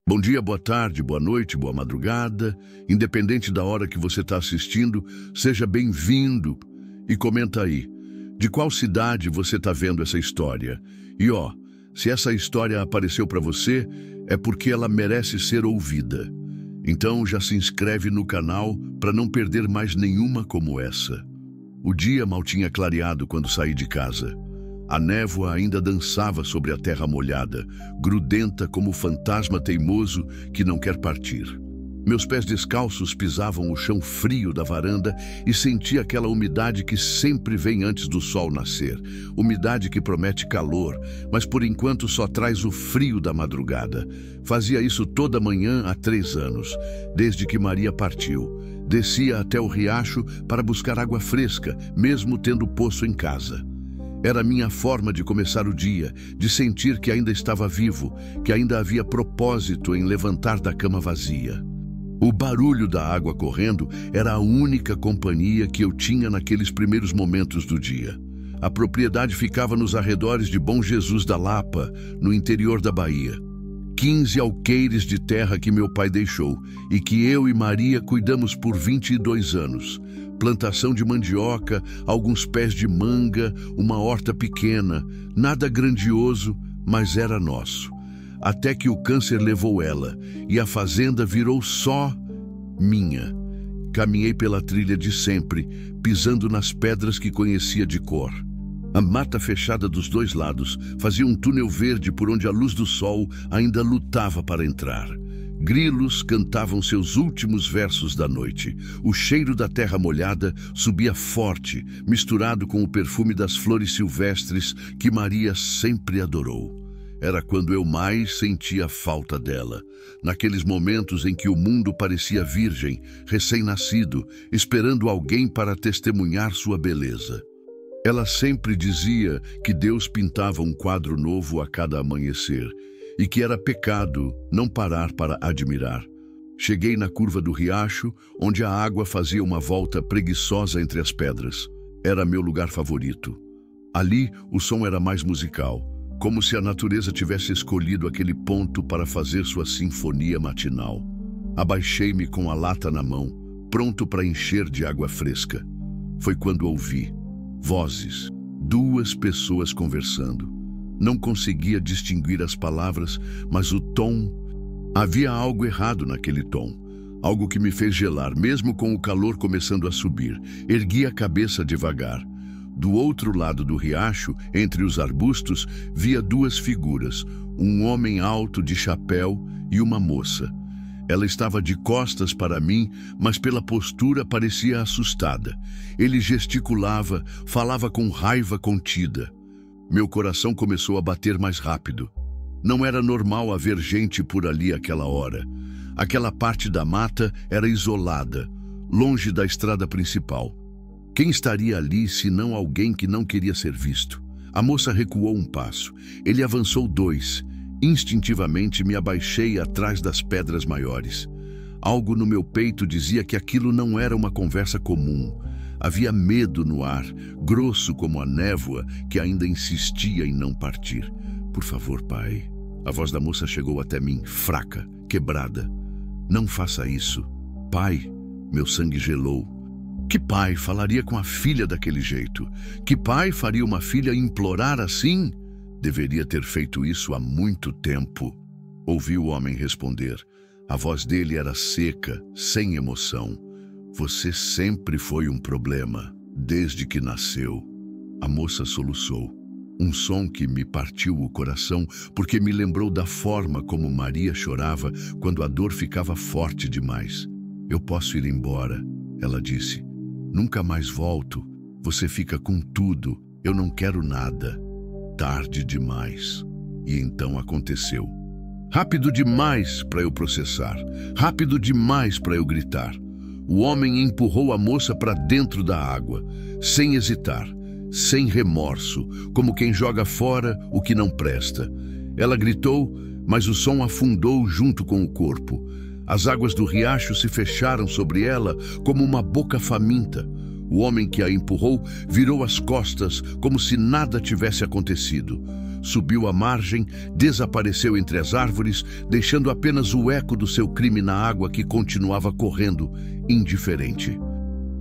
Bom dia, boa tarde, boa noite, boa madrugada. Independente da hora que você está assistindo, seja bem-vindo. E comenta aí, de qual cidade você está vendo essa história? E se essa história apareceu para você, é porque ela merece ser ouvida. Então já se inscreve no canal para não perder mais nenhuma como essa. O dia mal tinha clareado quando saí de casa. A névoa ainda dançava sobre a terra molhada, grudenta como o fantasma teimoso que não quer partir. Meus pés descalços pisavam o chão frio da varanda e senti aquela umidade que sempre vem antes do sol nascer. Umidade que promete calor, mas por enquanto só traz o frio da madrugada. Fazia isso toda manhã há 3 anos, desde que Maria partiu. Descia até o riacho para buscar água fresca, mesmo tendo poço em casa. Era minha forma de começar o dia, de sentir que ainda estava vivo, que ainda havia propósito em levantar da cama vazia. O barulho da água correndo era a única companhia que eu tinha naqueles primeiros momentos do dia. A propriedade ficava nos arredores de Bom Jesus da Lapa, no interior da Bahia. 15 alqueires de terra que meu pai deixou e que eu e Maria cuidamos por 22 anos. Plantação de mandioca, alguns pés de manga, uma horta pequena, nada grandioso, mas era nosso. Até que o câncer levou ela e a fazenda virou só minha. Caminhei pela trilha de sempre, pisando nas pedras que conhecia de cor. A mata fechada dos 2 lados fazia um túnel verde por onde a luz do sol ainda lutava para entrar. Grilos cantavam seus últimos versos da noite. O cheiro da terra molhada subia forte, misturado com o perfume das flores silvestres que Maria sempre adorou. Era quando eu mais sentia falta dela, naqueles momentos em que o mundo parecia virgem, recém-nascido, esperando alguém para testemunhar sua beleza. Ela sempre dizia que Deus pintava um quadro novo a cada amanhecer, e que era pecado não parar para admirar. Cheguei na curva do riacho, onde a água fazia uma volta preguiçosa entre as pedras. Era meu lugar favorito. Ali, o som era mais musical, como se a natureza tivesse escolhido aquele ponto para fazer sua sinfonia matinal. Abaixei-me com a lata na mão, pronto para encher de água fresca. Foi quando ouvi vozes, 2 pessoas conversando. Não conseguia distinguir as palavras, mas o tom... Havia algo errado naquele tom. Algo que me fez gelar, mesmo com o calor começando a subir. Ergui a cabeça devagar. Do outro lado do riacho, entre os arbustos, via 2 figuras. Um homem alto de chapéu e uma moça. Ela estava de costas para mim, mas pela postura parecia assustada. Ele gesticulava, falava com raiva contida. Meu coração começou a bater mais rápido. Não era normal haver gente por ali àquela hora. Aquela parte da mata era isolada, longe da estrada principal. Quem estaria ali se não alguém que não queria ser visto? A moça recuou um passo. Ele avançou 2. Instintivamente me abaixei atrás das pedras maiores. Algo no meu peito dizia que aquilo não era uma conversa comum. Havia medo no ar, grosso como a névoa, que ainda insistia em não partir. Por favor, pai. A voz da moça chegou até mim, fraca, quebrada. Não faça isso. Pai, meu sangue gelou. Que pai falaria com a filha daquele jeito? Que pai faria uma filha implorar assim? Deveria ter feito isso há muito tempo. Ouvi o homem responder. A voz dele era seca, sem emoção. Você sempre foi um problema, desde que nasceu. A moça soluçou. Um som que me partiu o coração, porque me lembrou da forma como Maria chorava quando a dor ficava forte demais. Eu posso ir embora, ela disse. Nunca mais volto. Você fica com tudo. Eu não quero nada. Tarde demais. E então aconteceu. Rápido demais para eu processar. Rápido demais para eu gritar. O homem empurrou a moça para dentro da água, sem hesitar, sem remorso, como quem joga fora o que não presta. Ela gritou, mas o som afundou junto com o corpo. As águas do riacho se fecharam sobre ela como uma boca faminta. O homem que a empurrou virou as costas como se nada tivesse acontecido. Subiu a margem, desapareceu entre as árvores, deixando apenas o eco do seu crime na água que continuava correndo, indiferente.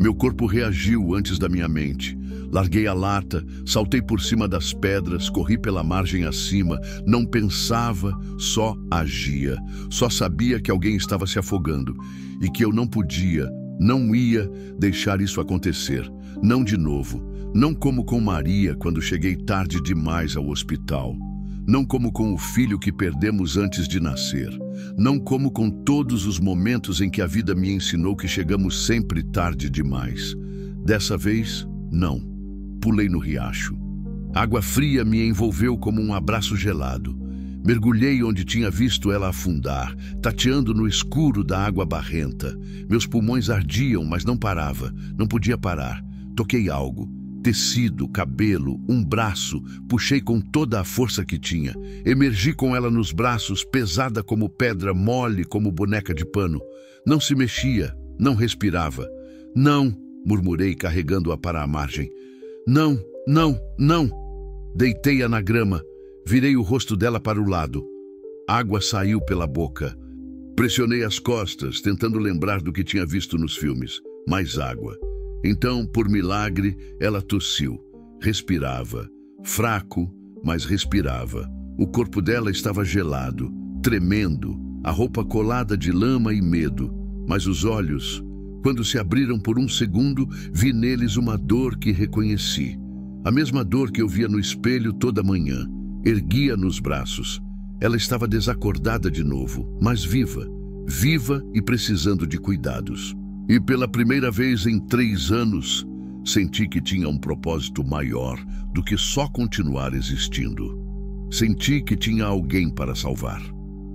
Meu corpo reagiu antes da minha mente. Larguei a lata, saltei por cima das pedras, corri pela margem acima. Não pensava, só agia. Só sabia que alguém estava se afogando e que eu não podia, não ia deixar isso acontecer. Não de novo. Não como com Maria quando cheguei tarde demais ao hospital. Não como com o filho que perdemos antes de nascer. Não como com todos os momentos em que a vida me ensinou que chegamos sempre tarde demais. Dessa vez, não. Pulei no riacho. Água fria me envolveu como um abraço gelado. Mergulhei onde tinha visto ela afundar, tateando no escuro da água barrenta. Meus pulmões ardiam, mas não parava. Não podia parar. Toquei algo. Tecido, cabelo, um braço, puxei com toda a força que tinha. Emergi com ela nos braços, pesada como pedra, mole como boneca de pano. Não se mexia, não respirava. Não, murmurei, carregando-a para a margem. Não, não, não. Deitei-a na grama, virei o rosto dela para o lado. Água saiu pela boca. Pressionei as costas, tentando lembrar do que tinha visto nos filmes. Mais água. Então, por milagre, ela tossiu. Respirava. Fraco, mas respirava. O corpo dela estava gelado, tremendo, a roupa colada de lama e medo. Mas os olhos, quando se abriram por um segundo, vi neles uma dor que reconheci. A mesma dor que eu via no espelho toda manhã. Erguia nos braços. Ela estava desacordada de novo, mas viva. Viva e precisando de cuidados. E pela primeira vez em 3 anos, senti que tinha um propósito maior do que só continuar existindo. Senti que tinha alguém para salvar.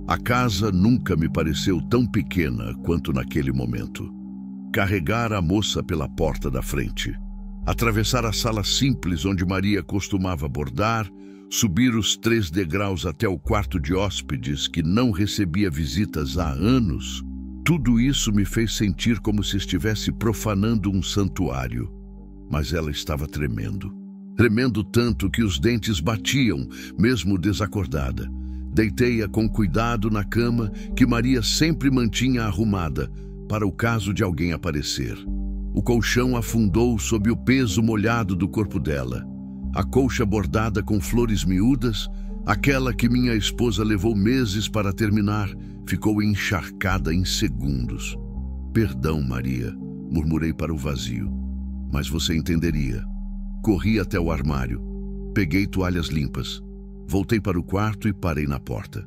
A casa nunca me pareceu tão pequena quanto naquele momento. Carregar a moça pela porta da frente. Atravessar a sala simples onde Maria costumava bordar, subir os 3 degraus até o quarto de hóspedes que não recebia visitas há anos. Tudo isso me fez sentir como se estivesse profanando um santuário. Mas ela estava tremendo. Tremendo tanto que os dentes batiam, mesmo desacordada. Deitei-a com cuidado na cama que Maria sempre mantinha arrumada, para o caso de alguém aparecer. O colchão afundou sob o peso molhado do corpo dela. A colcha bordada com flores miúdas, aquela que minha esposa levou meses para terminar, ficou encharcada em segundos. Perdão, Maria, murmurei para o vazio. Mas você entenderia. Corri até o armário. Peguei toalhas limpas. Voltei para o quarto e parei na porta.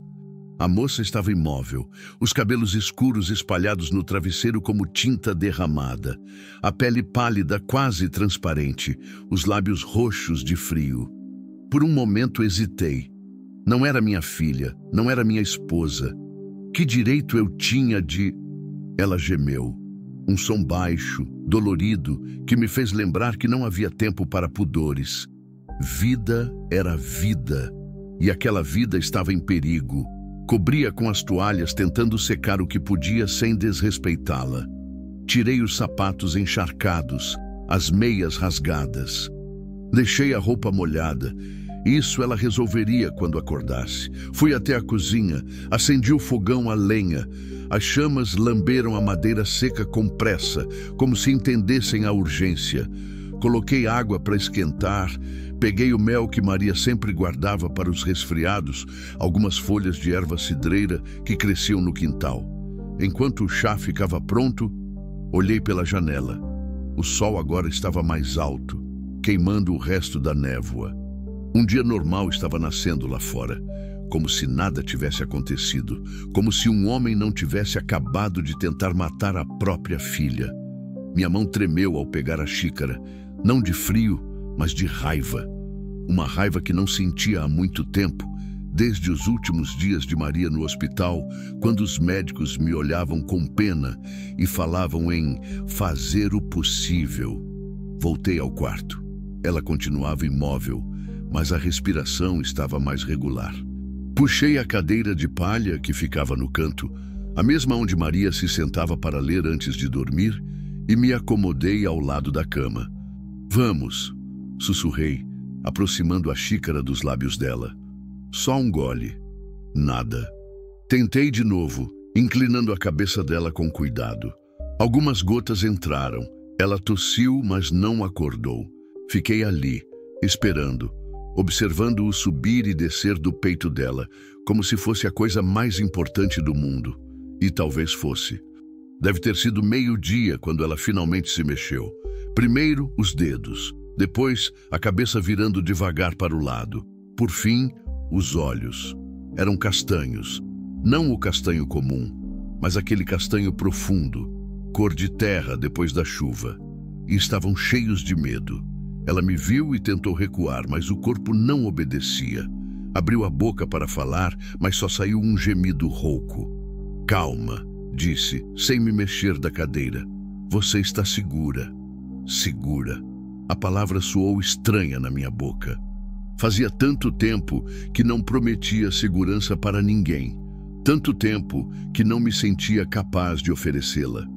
A moça estava imóvel, os cabelos escuros espalhados no travesseiro como tinta derramada, a pele pálida, quase transparente, os lábios roxos de frio. Por um momento hesitei. Não era minha filha, não era minha esposa. Que direito eu tinha de... Ela gemeu. Um som baixo, dolorido, que me fez lembrar que não havia tempo para pudores. Vida era vida, e aquela vida estava em perigo. Cobria com as toalhas, tentando secar o que podia sem desrespeitá-la. Tirei os sapatos encharcados, as meias rasgadas. Deixei a roupa molhada. Isso ela resolveria quando acordasse. Fui até a cozinha, acendi o fogão a lenha. As chamas lamberam a madeira seca com pressa, como se entendessem a urgência. Coloquei água para esquentar, peguei o mel que Maria sempre guardava para os resfriados, algumas folhas de erva cidreira que cresciam no quintal. Enquanto o chá ficava pronto, olhei pela janela. O sol agora estava mais alto, queimando o resto da névoa. Um dia normal estava nascendo lá fora, como se nada tivesse acontecido, como se um homem não tivesse acabado de tentar matar a própria filha. Minha mão tremeu ao pegar a xícara, não de frio, mas de raiva. Uma raiva que não sentia há muito tempo, desde os últimos dias de Maria no hospital, quando os médicos me olhavam com pena e falavam em fazer o possível. Voltei ao quarto. Ela continuava imóvel, mas a respiração estava mais regular. Puxei a cadeira de palha que ficava no canto, a mesma onde Maria se sentava para ler antes de dormir, e me acomodei ao lado da cama. Vamos, sussurrei, aproximando a xícara dos lábios dela. Só um gole. Nada. Tentei de novo, inclinando a cabeça dela com cuidado. Algumas gotas entraram. Ela tossiu, mas não acordou. Fiquei ali, esperando, observando o subir e descer do peito dela, como se fosse a coisa mais importante do mundo. E talvez fosse. Deve ter sido meio-dia quando ela finalmente se mexeu. Primeiro, os dedos. Depois, a cabeça virando devagar para o lado. Por fim, os olhos. Eram castanhos. Não o castanho comum, mas aquele castanho profundo, cor de terra depois da chuva. E estavam cheios de medo. Ela me viu e tentou recuar, mas o corpo não obedecia. Abriu a boca para falar, mas só saiu um gemido rouco. Calma, disse, sem me mexer da cadeira. Você está segura. Segura. A palavra soou estranha na minha boca. Fazia tanto tempo que não prometia segurança para ninguém. Tanto tempo que não me sentia capaz de oferecê-la.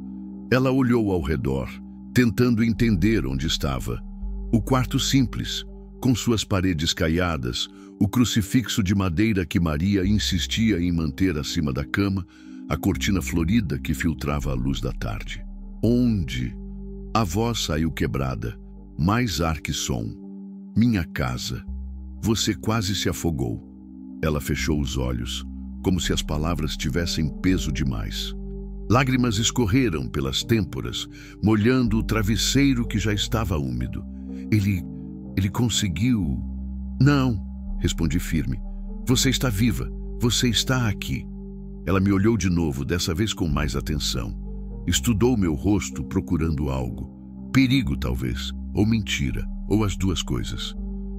Ela olhou ao redor, tentando entender onde estava. O quarto simples, com suas paredes caiadas, o crucifixo de madeira que Maria insistia em manter acima da cama, a cortina florida que filtrava a luz da tarde. Onde? A voz saiu quebrada, mais ar que som. Minha casa. Você quase se afogou. Ela fechou os olhos, como se as palavras tivessem peso demais. Lágrimas escorreram pelas têmporas, molhando o travesseiro que já estava úmido. Ele conseguiu... Não, respondi firme. Você está viva. Você está aqui. Ela me olhou de novo, dessa vez com mais atenção. Estudou meu rosto procurando algo. Perigo, talvez. Ou mentira. Ou as duas coisas.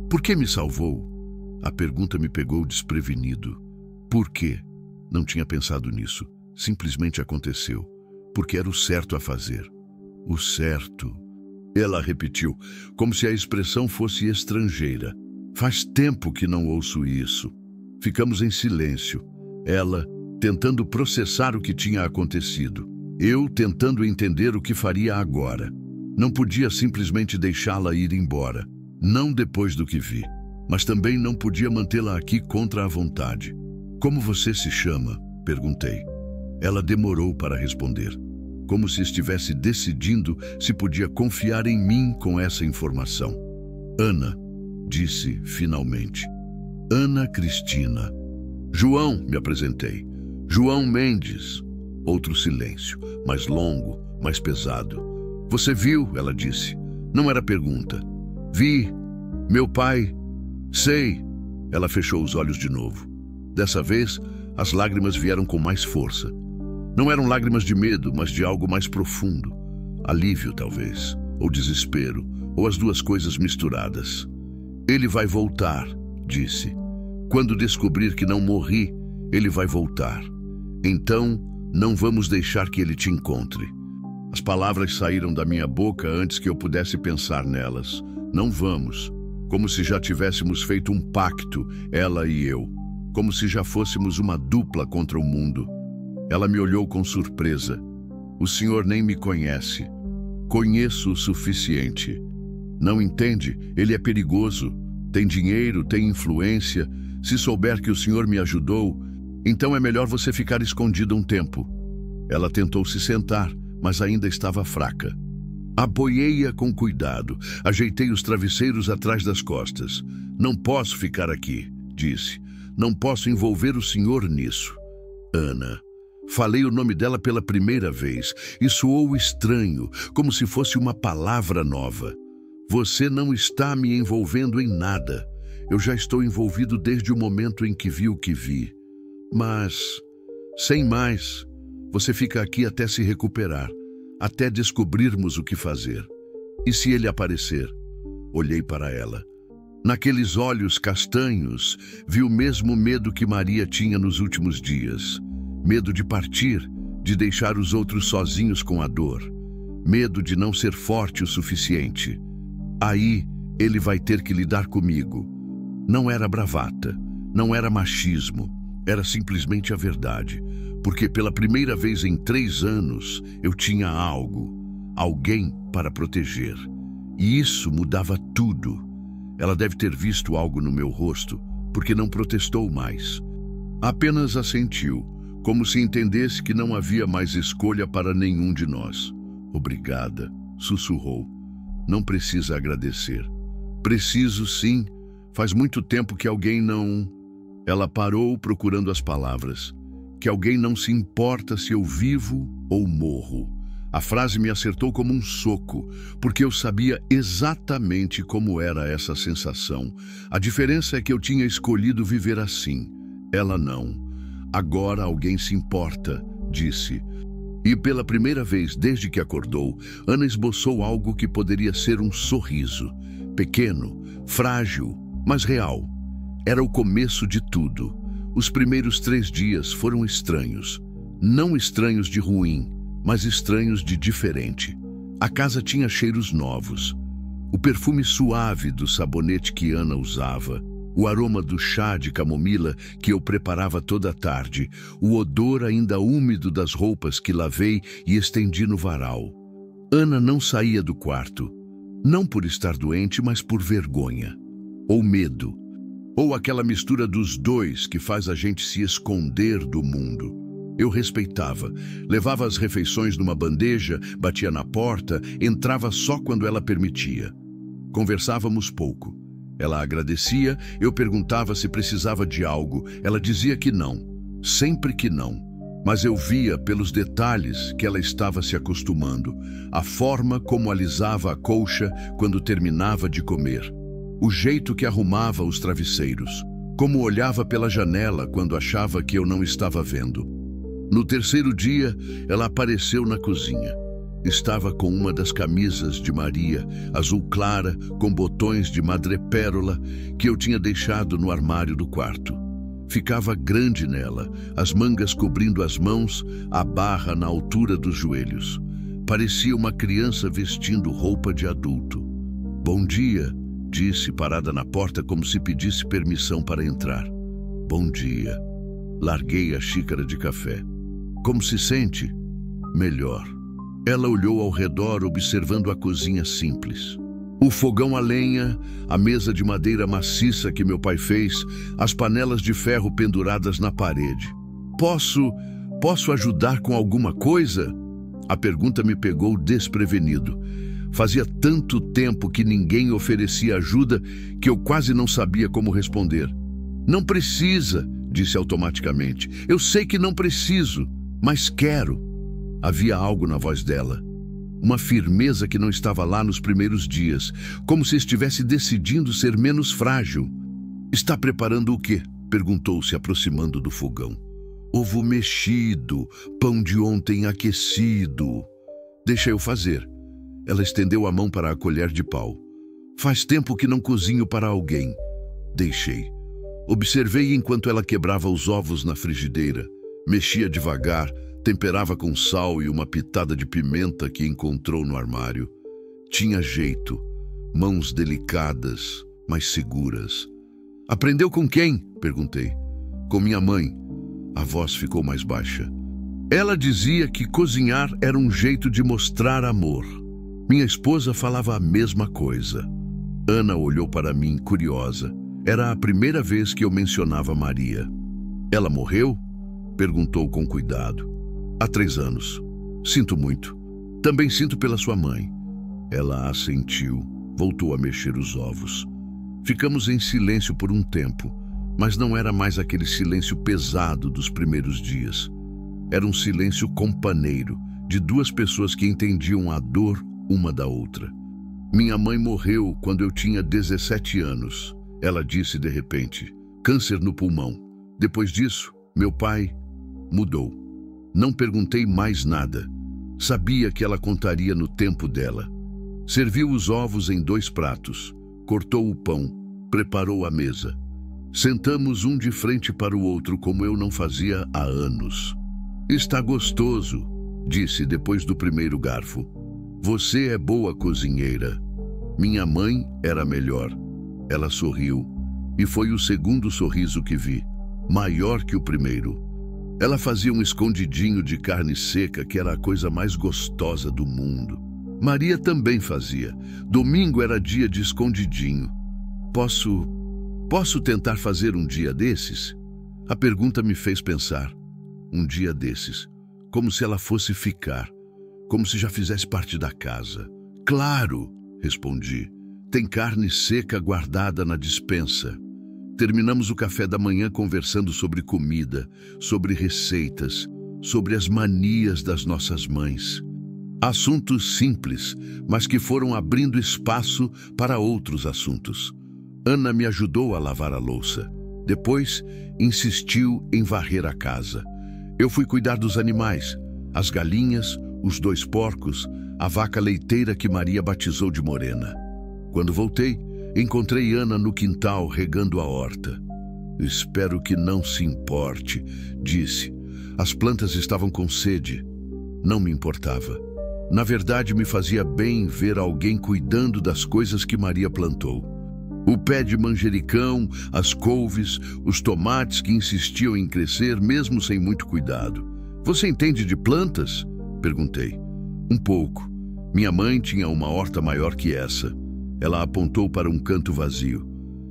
Por que me salvou? A pergunta me pegou desprevenido. Por quê? Não tinha pensado nisso. Simplesmente aconteceu. Porque era o certo a fazer. O certo. Ela repetiu, como se a expressão fosse estrangeira. Faz tempo que não ouço isso. Ficamos em silêncio. Ela tentando processar o que tinha acontecido. Eu tentando entender o que faria agora. Não podia simplesmente deixá-la ir embora. Não depois do que vi. Mas também não podia mantê-la aqui contra a vontade. Como você se chama? Perguntei. Ela demorou para responder. Como se estivesse decidindo se podia confiar em mim com essa informação. Ana, disse finalmente. Ana Cristina. João, me apresentei. João Mendes. Outro silêncio, mais longo, mais pesado. Você viu? Ela disse. Não era pergunta. Vi. Meu pai. Sei. Ela fechou os olhos de novo. Dessa vez, as lágrimas vieram com mais força. Não eram lágrimas de medo, mas de algo mais profundo. Alívio, talvez, ou desespero, ou as duas coisas misturadas. Ele vai voltar, disse. Quando descobrir que não morri, ele vai voltar. Então, não vamos deixar que ele te encontre. As palavras saíram da minha boca antes que eu pudesse pensar nelas. Não vamos. Como se já tivéssemos feito um pacto, ela e eu. Como se já fôssemos uma dupla contra o mundo. Ela me olhou com surpresa. O senhor nem me conhece. Conheço o suficiente. Não entende? Ele é perigoso. Tem dinheiro, tem influência. Se souber que o senhor me ajudou, então é melhor você ficar escondido um tempo. Ela tentou se sentar, mas ainda estava fraca. Apoiei-a com cuidado. Ajeitei os travesseiros atrás das costas. Não posso ficar aqui, disse. Não posso envolver o senhor nisso. Ana. Falei o nome dela pela primeira vez e soou estranho, como se fosse uma palavra nova. Você não está me envolvendo em nada. Eu já estou envolvido desde o momento em que vi o que vi. Mas, sem mais, você fica aqui até se recuperar, até descobrirmos o que fazer. E se ele aparecer? Olhei para ela. Naqueles olhos castanhos, vi o mesmo medo que Maria tinha nos últimos dias. Medo de partir, de deixar os outros sozinhos com a dor. Medo de não ser forte o suficiente. Aí, ele vai ter que lidar comigo. Não era bravata, não era machismo, era simplesmente a verdade. Porque pela primeira vez em 3 anos, eu tinha algo, alguém para proteger. E isso mudava tudo. Ela deve ter visto algo no meu rosto, porque não protestou mais. Apenas assentiu, como se entendesse que não havia mais escolha para nenhum de nós. Obrigada, sussurrou. Não precisa agradecer. Preciso sim. Faz muito tempo que alguém não... Ela parou procurando as palavras. Que alguém não se importa se eu vivo ou morro. A frase me acertou como um soco, porque eu sabia exatamente como era essa sensação. A diferença é que eu tinha escolhido viver assim. Ela não. Agora alguém se importa, disse. E pela primeira vez desde que acordou, Ana esboçou algo que poderia ser um sorriso. Pequeno, frágil, mas real. Era o começo de tudo. Os primeiros 3 dias foram estranhos. Não estranhos de ruim, mas estranhos de diferente. A casa tinha cheiros novos. O perfume suave do sabonete que Ana usava, o aroma do chá de camomila que eu preparava toda a tarde, o odor ainda úmido das roupas que lavei e estendi no varal. Ana não saía do quarto, não por estar doente, mas por vergonha, ou medo, ou aquela mistura dos dois que faz a gente se esconder do mundo. Eu respeitava, levava as refeições numa bandeja, batia na porta, entrava só quando ela permitia. Conversávamos pouco. Ela agradecia, eu perguntava se precisava de algo. Ela dizia que não, sempre que não. Mas eu via pelos detalhes que ela estava se acostumando. A forma como alisava a colcha quando terminava de comer. O jeito que arrumava os travesseiros. Como olhava pela janela quando achava que eu não estava vendo. No terceiro dia, ela apareceu na cozinha. Estava com uma das camisas de Maria, azul clara, com botões de madrepérola, que eu tinha deixado no armário do quarto. Ficava grande nela, as mangas cobrindo as mãos, a barra na altura dos joelhos. Parecia uma criança vestindo roupa de adulto. Bom dia, disse, parada na porta como se pedisse permissão para entrar. Bom dia. Larguei a xícara de café. Como se sente? Melhor. Ela olhou ao redor, observando a cozinha simples. O fogão a lenha, a mesa de madeira maciça que meu pai fez, as panelas de ferro penduradas na parede. Posso ajudar com alguma coisa? A pergunta me pegou desprevenido. Fazia tanto tempo que ninguém oferecia ajuda que eu quase não sabia como responder. Não precisa, disse automaticamente. Eu sei que não preciso, mas quero. Havia algo na voz dela. Uma firmeza que não estava lá nos primeiros dias, como se estivesse decidindo ser menos frágil. Está preparando o quê? Perguntou, se aproximando do fogão. Ovo mexido, pão de ontem aquecido. Deixa eu fazer. Ela estendeu a mão para a colher de pau. Faz tempo que não cozinho para alguém. Deixei. Observei enquanto ela quebrava os ovos na frigideira. Mexia devagar, temperava com sal e uma pitada de pimenta que encontrou no armário. Tinha jeito, mãos delicadas, mas seguras. Aprendeu com quem? Perguntei. Com minha mãe. A voz ficou mais baixa. Ela dizia que cozinhar era um jeito de mostrar amor. Minha esposa falava a mesma coisa. Ana olhou para mim, curiosa. Era a primeira vez que eu mencionava Maria. Ela morreu? Perguntou com cuidado. Há 3 anos. Sinto muito. Também sinto pela sua mãe. Ela assentiu, voltou a mexer os ovos. Ficamos em silêncio por um tempo, mas não era mais aquele silêncio pesado dos primeiros dias. Era um silêncio companheiro, de 2 pessoas que entendiam a dor uma da outra. Minha mãe morreu quando eu tinha 17 anos. Ela disse de repente, câncer no pulmão. Depois disso, meu pai mudou. Não perguntei mais nada. Sabia que ela contaria no tempo dela. Serviu os ovos em 2 pratos. Cortou o pão. Preparou a mesa. Sentamos um de frente para o outro como eu não fazia há anos. Está gostoso, disse depois do primeiro garfo. Você é boa cozinheira. Minha mãe era melhor. Ela sorriu. E foi o segundo sorriso que vi. Maior que o primeiro. Ela fazia um escondidinho de carne seca que era a coisa mais gostosa do mundo. Maria também fazia. Domingo era dia de escondidinho. Posso tentar fazer um dia desses? A pergunta me fez pensar. Um dia desses, como se ela fosse ficar, como se já fizesse parte da casa. Claro, respondi. Tem carne seca guardada na despensa. Terminamos o café da manhã conversando sobre comida, sobre receitas, sobre as manias das nossas mães. Assuntos simples, mas que foram abrindo espaço para outros assuntos. Ana me ajudou a lavar a louça. Depois, insistiu em varrer a casa. Eu fui cuidar dos animais, as galinhas, os 2 porcos, a vaca leiteira que Maria batizou de Morena. Quando voltei, encontrei Ana no quintal regando a horta. Espero que não se importe, disse. As plantas estavam com sede. Não me importava. Na verdade, me fazia bem ver alguém cuidando das coisas que Maria plantou. O pé de manjericão, as couves, os tomates que insistiam em crescer mesmo sem muito cuidado. Você entende de plantas? Perguntei. Um pouco. Minha mãe tinha uma horta maior que essa. Ela apontou para um canto vazio.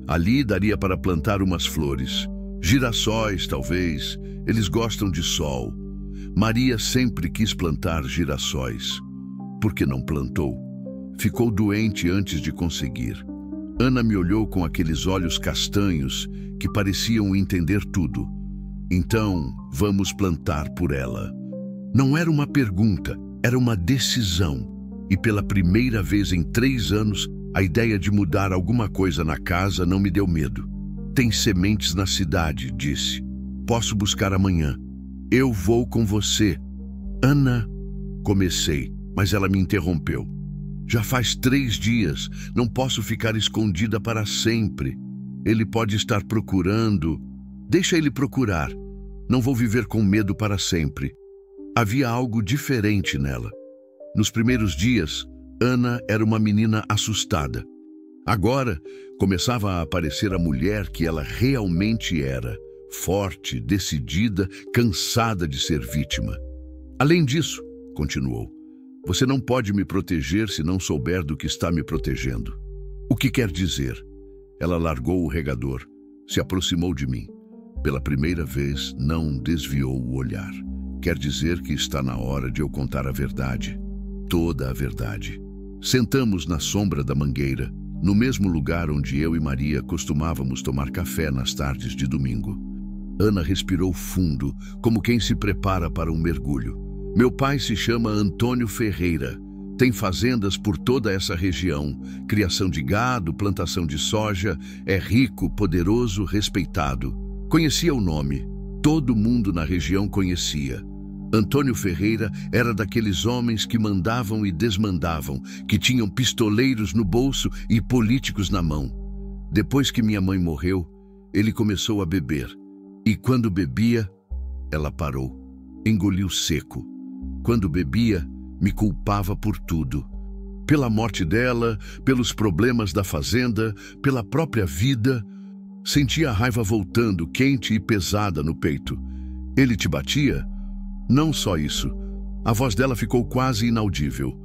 Ali daria para plantar umas flores. Girassóis, talvez. Eles gostam de sol. Maria sempre quis plantar girassóis. Por que não plantou? Ficou doente antes de conseguir. Ana me olhou com aqueles olhos castanhos que pareciam entender tudo. Então, vamos plantar por ela. Não era uma pergunta, era uma decisão. E pela primeira vez em 3 anos, a ideia de mudar alguma coisa na casa não me deu medo. Tem sementes na cidade, disse. Posso buscar amanhã. Eu vou com você. Ana, comecei, mas ela me interrompeu. Já faz 3 dias, não posso ficar escondida para sempre. Ele pode estar procurando. Deixa ele procurar. Não vou viver com medo para sempre. Havia algo diferente nela. Nos primeiros dias, Ana era uma menina assustada. Agora, começava a aparecer a mulher que ela realmente era. Forte, decidida, cansada de ser vítima. Além disso, continuou, você não pode me proteger se não souber do que está me protegendo. O que quer dizer? Ela largou o regador, se aproximou de mim. Pela primeira vez, não desviou o olhar. Quer dizer que está na hora de eu contar a verdade. Toda a verdade. Sentamos na sombra da mangueira, no mesmo lugar onde eu e Maria costumávamos tomar café nas tardes de domingo. Ana respirou fundo, como quem se prepara para um mergulho. Meu pai se chama Antônio Ferreira. Tem fazendas por toda essa região. Criação de gado, plantação de soja. É rico, poderoso, respeitado. Conhecia o nome. Todo mundo na região conhecia. Antônio Ferreira era daqueles homens que mandavam e desmandavam, que tinham pistoleiros no bolso e políticos na mão. Depois que minha mãe morreu, ele começou a beber. E quando bebia, ela parou. Engoliu seco. Quando bebia, me culpava por tudo. Pela morte dela, pelos problemas da fazenda, pela própria vida. Sentia a raiva voltando, quente e pesada no peito. Ele te batia? Não só isso. A voz dela ficou quase inaudível.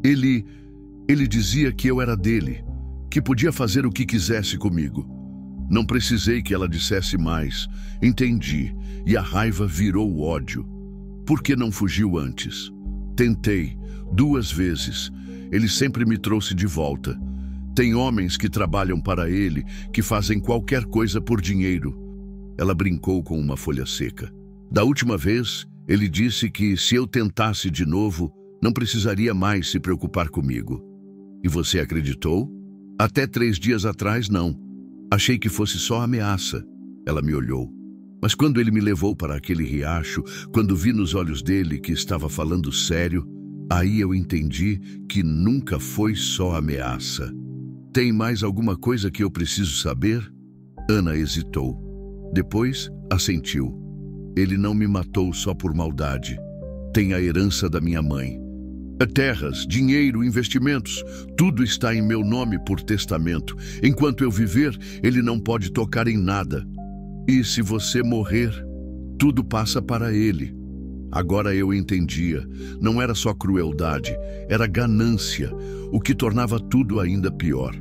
Ele dizia que eu era dele, que podia fazer o que quisesse comigo. Não precisei que ela dissesse mais. Entendi, e a raiva virou ódio. Por que não fugiu antes? Tentei, 2 vezes. Ele sempre me trouxe de volta. Tem homens que trabalham para ele, que fazem qualquer coisa por dinheiro. Ela brincou com uma folha seca. Da última vez, ele disse que se eu tentasse de novo, não precisaria mais se preocupar comigo. E você acreditou? Até 3 dias atrás, não. Achei que fosse só ameaça. Ela me olhou. Mas quando ele me levou para aquele riacho, quando vi nos olhos dele que estava falando sério, aí eu entendi que nunca foi só ameaça. Tem mais alguma coisa que eu preciso saber? Ana hesitou. Depois, assentiu. Ele não me matou só por maldade. Tem a herança da minha mãe. Terras, dinheiro, investimentos, tudo está em meu nome por testamento. Enquanto eu viver, ele não pode tocar em nada. E se você morrer, tudo passa para ele. Agora eu entendia. Não era só crueldade, era ganância, o que tornava tudo ainda pior.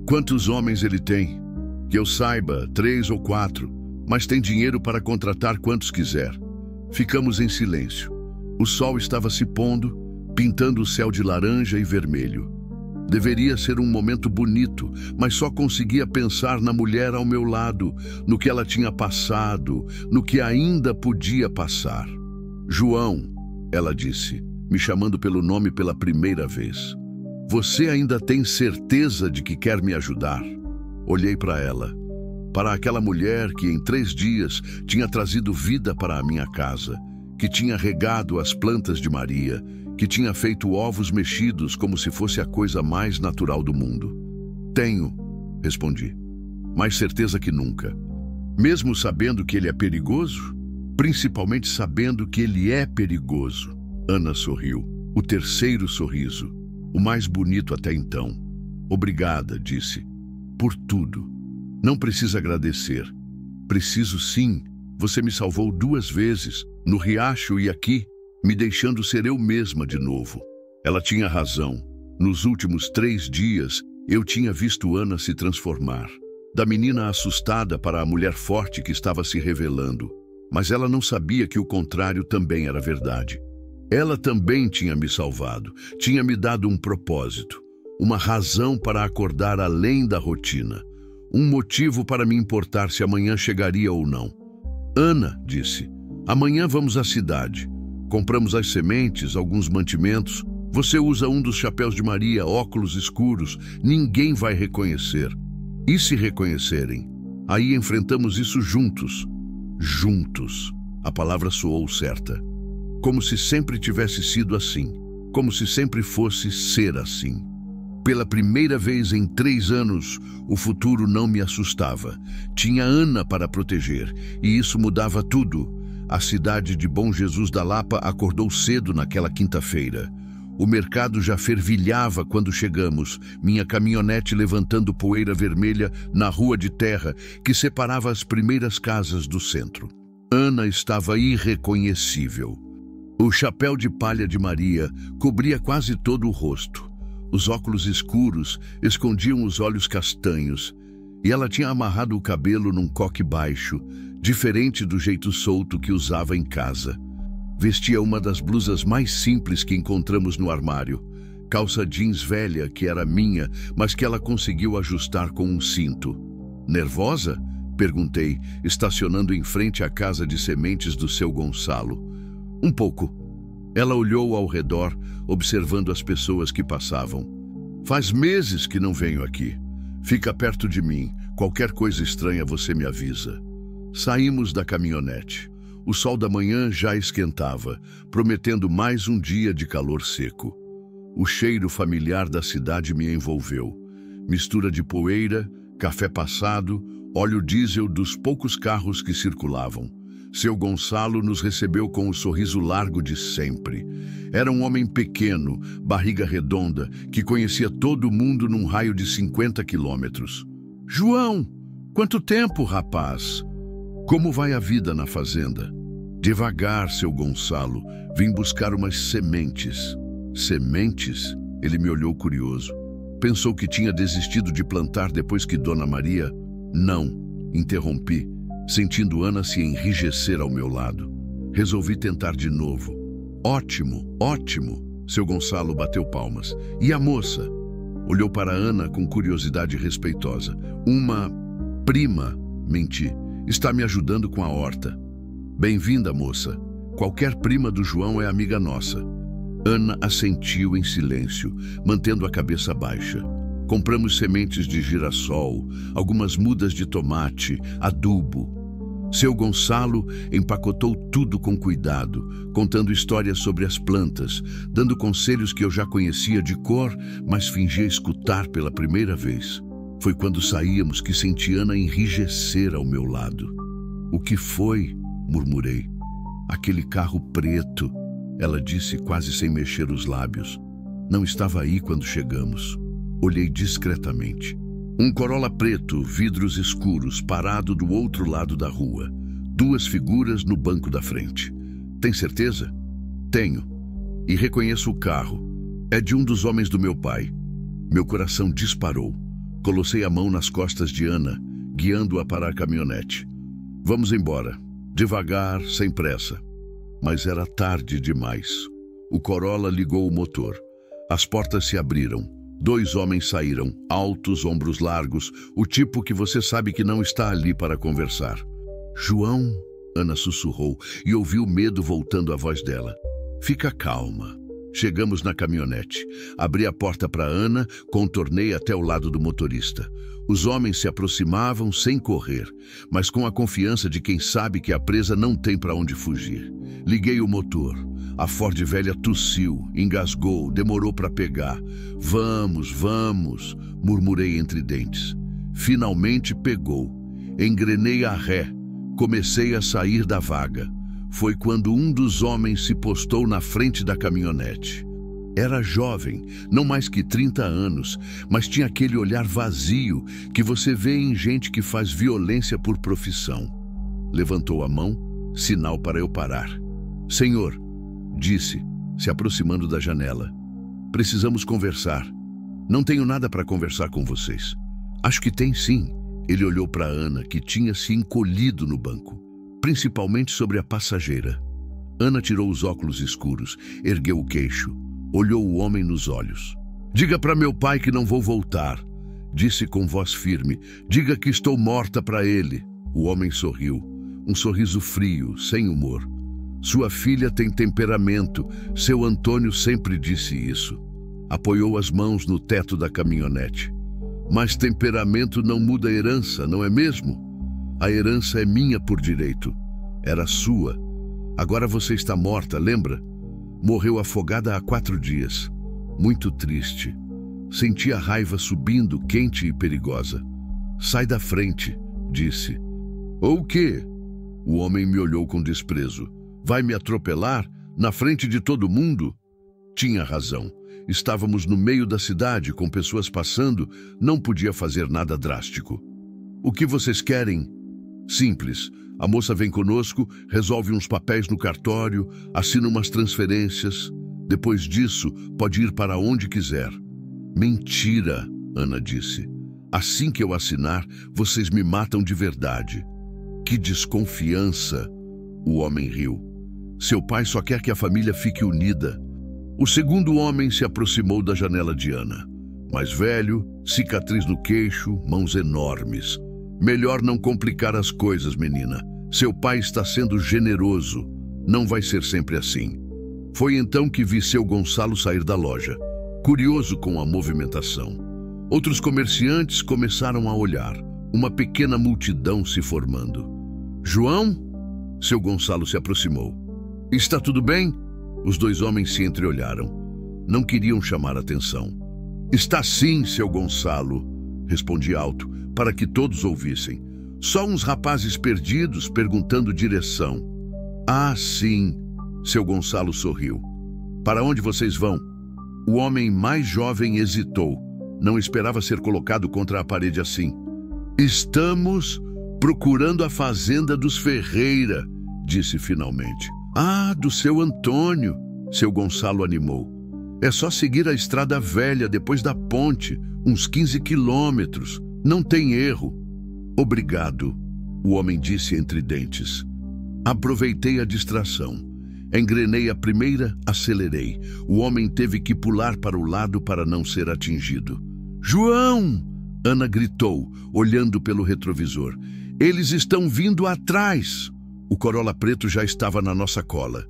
Quantos homens ele tem? Que eu saiba, 3 ou 4, mas tem dinheiro para contratar quantos quiser. Ficamos em silêncio. O sol estava se pondo, pintando o céu de laranja e vermelho. Deveria ser um momento bonito, mas só conseguia pensar na mulher ao meu lado, no que ela tinha passado, no que ainda podia passar. João, ela disse, me chamando pelo nome pela primeira vez. Você ainda tem certeza de que quer me ajudar? Olhei para ela, para aquela mulher que em 3 dias tinha trazido vida para a minha casa, que tinha regado as plantas de Maria, que tinha feito ovos mexidos como se fosse a coisa mais natural do mundo. Tenho, respondi, mais certeza que nunca. Mesmo sabendo que ele é perigoso? Principalmente sabendo que ele é perigoso. Ana sorriu, o terceiro sorriso, o mais bonito até então. Obrigada, disse, por tudo. Não precisa agradecer. Preciso sim. Você me salvou 2 vezes, no riacho e aqui, me deixando ser eu mesma de novo. Ela tinha razão. Nos últimos 3 dias, eu tinha visto Ana se transformar. Da menina assustada para a mulher forte que estava se revelando. Mas ela não sabia que o contrário também era verdade. Ela também tinha me salvado, tinha me dado um propósito, uma razão para acordar além da rotina, um motivo para me importar se amanhã chegaria ou não. Ana, disse, amanhã vamos à cidade. Compramos as sementes, alguns mantimentos. Você usa um dos chapéus de Maria, óculos escuros. Ninguém vai reconhecer. E se reconhecerem? Aí enfrentamos isso juntos. Juntos. A palavra soou certa. Como se sempre tivesse sido assim. Como se sempre fosse ser assim. Pela primeira vez em 3 anos, o futuro não me assustava. Tinha Ana para proteger, e isso mudava tudo. A cidade de Bom Jesus da Lapa acordou cedo naquela quinta-feira. O mercado já fervilhava quando chegamos, minha caminhonete levantando poeira vermelha na rua de terra que separava as primeiras casas do centro. Ana estava irreconhecível. O chapéu de palha de Maria cobria quase todo o rosto. Os óculos escuros escondiam os olhos castanhos, e ela tinha amarrado o cabelo num coque baixo, diferente do jeito solto que usava em casa. Vestia uma das blusas mais simples que encontramos no armário, calça jeans velha que era minha, mas que ela conseguiu ajustar com um cinto. Nervosa? Perguntei, estacionando em frente à casa de sementes do seu Gonçalo. Um pouco. Ela olhou ao redor, observando as pessoas que passavam. Faz meses que não venho aqui. Fica perto de mim. Qualquer coisa estranha você me avisa. Saímos da caminhonete. O sol da manhã já esquentava, prometendo mais um dia de calor seco. O cheiro familiar da cidade me envolveu. Mistura de poeira, café passado, óleo diesel dos poucos carros que circulavam. Seu Gonçalo nos recebeu com o sorriso largo de sempre. Era um homem pequeno, barriga redonda, que conhecia todo mundo num raio de 50 quilômetros. João, quanto tempo, rapaz? Como vai a vida na fazenda? Devagar, seu Gonçalo. Vim buscar umas sementes. Sementes? Ele me olhou curioso. Pensou que tinha desistido de plantar depois que Dona Maria... Não, interrompi, sentindo Ana se enrijecer ao meu lado. Resolvi tentar de novo. Ótimo, ótimo. Seu Gonçalo bateu palmas. E a moça? Olhou para Ana com curiosidade respeitosa. Uma prima, menti. Está me ajudando com a horta. Bem-vinda, moça. Qualquer prima do João é amiga nossa. Ana assentiu em silêncio, mantendo a cabeça baixa. Compramos sementes de girassol, algumas mudas de tomate, adubo. Seu Gonçalo empacotou tudo com cuidado, contando histórias sobre as plantas, dando conselhos que eu já conhecia de cor, mas fingia escutar pela primeira vez. Foi quando saíamos que senti Ana enrijecer ao meu lado. O que foi? Murmurei. Aquele carro preto, ela disse quase sem mexer os lábios. Não estava aí quando chegamos. Olhei discretamente. Um Corolla preto, vidros escuros, parado do outro lado da rua. 2 figuras no banco da frente. Tem certeza? Tenho. E reconheço o carro. É de um dos homens do meu pai. Meu coração disparou. Colocei a mão nas costas de Ana, guiando-a para a caminhonete. Vamos embora, devagar, sem pressa. Mas era tarde demais. O Corolla ligou o motor. As portas se abriram. 2 homens saíram, altos, ombros largos, o tipo que você sabe que não está ali para conversar. João, Ana sussurrou e ouviu o medo voltando à voz dela. Fica calma. Chegamos na caminhonete. Abri a porta para Ana, contornei até o lado do motorista. Os homens se aproximavam sem correr, mas com a confiança de quem sabe que a presa não tem para onde fugir. Liguei o motor. A Ford velha tossiu, engasgou, demorou para pegar. Vamos, vamos, murmurei entre dentes. Finalmente pegou. Engrenei a ré. Comecei a sair da vaga. Foi quando um dos homens se postou na frente da caminhonete. Era jovem, não mais que 30 anos, mas tinha aquele olhar vazio que você vê em gente que faz violência por profissão. Levantou a mão, sinal para eu parar. Senhor, disse, se aproximando da janela. Precisamos conversar. Não tenho nada para conversar com vocês. Acho que tem sim. Ele olhou para Ana, que tinha se encolhido no banco, principalmente sobre a passageira. Ana tirou os óculos escuros, ergueu o queixo, olhou o homem nos olhos. Diga para meu pai que não vou voltar, disse com voz firme. Diga que estou morta para ele. O homem sorriu, um sorriso frio, sem humor. Sua filha tem temperamento, seu Antônio sempre disse isso. Apoiou as mãos no teto da caminhonete. Mas temperamento não muda a herança, não é mesmo? A herança é minha por direito. Era sua. Agora você está morta, lembra? Morreu afogada há 4 dias. Muito triste. Senti a raiva subindo, quente e perigosa. Sai da frente, disse. O quê? O homem me olhou com desprezo. Vai me atropelar? Na frente de todo mundo? Tinha razão. Estávamos no meio da cidade, com pessoas passando, não podia fazer nada drástico. O que vocês querem? Simples. A moça vem conosco, resolve uns papéis no cartório, assina umas transferências. Depois disso, pode ir para onde quiser. Mentira, Ana disse. Assim que eu assinar, vocês me matam de verdade. Que desconfiança! O homem riu. Seu pai só quer que a família fique unida. O segundo homem se aproximou da janela de Ana. Mais velho, cicatriz no queixo, mãos enormes. Melhor não complicar as coisas, menina. Seu pai está sendo generoso. Não vai ser sempre assim. Foi então que vi seu Gonçalo sair da loja, curioso com a movimentação. Outros comerciantes começaram a olhar. Uma pequena multidão se formando. João? Seu Gonçalo se aproximou. Está tudo bem? Os 2 homens se entreolharam. Não queriam chamar atenção. Está sim, seu Gonçalo, respondi alto, para que todos ouvissem. Só uns rapazes perdidos perguntando direção. Ah, sim, seu Gonçalo sorriu. Para onde vocês vão? O homem mais jovem hesitou. Não esperava ser colocado contra a parede assim. Estamos procurando a fazenda dos Ferreira, disse finalmente. Ah, do seu Antônio, seu Gonçalo animou. É só seguir a estrada velha depois da ponte, uns 15 quilômetros. Não tem erro. Obrigado, o homem disse entre dentes. Aproveitei a distração. Engrenei a primeira, acelerei. O homem teve que pular para o lado para não ser atingido. João! Ana gritou, olhando pelo retrovisor. Eles estão vindo atrás! O Corolla preto já estava na nossa cola.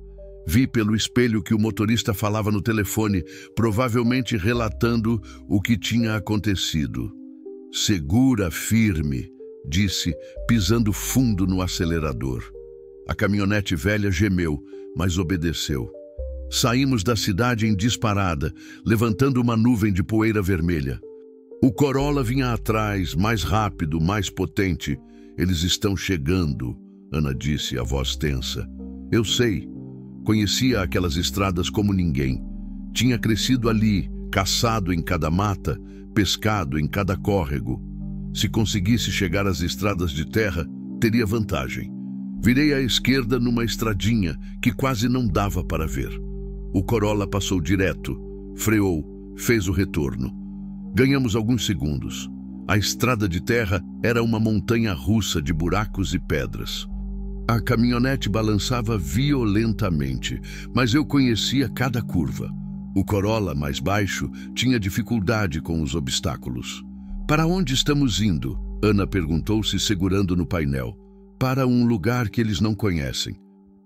Vi pelo espelho que o motorista falava no telefone, provavelmente relatando o que tinha acontecido. Segura firme, disse, pisando fundo no acelerador. A caminhonete velha gemeu, mas obedeceu. Saímos da cidade em disparada, levantando uma nuvem de poeira vermelha. O Corolla vinha atrás, mais rápido, mais potente. Eles estão chegando, Ana disse, a voz tensa. Eu sei. Conhecia aquelas estradas como ninguém. Tinha crescido ali, caçado em cada mata, pescado em cada córrego. Se conseguisse chegar às estradas de terra, teria vantagem. Virei à esquerda numa estradinha que quase não dava para ver. O Corolla passou direto, freou, fez o retorno. Ganhamos alguns segundos. A estrada de terra era uma montanha russa de buracos e pedras. A caminhonete balançava violentamente, mas eu conhecia cada curva. O Corolla, mais baixo, tinha dificuldade com os obstáculos. "Para onde estamos indo?" Ana perguntou-se, segurando no painel. "Para um lugar que eles não conhecem."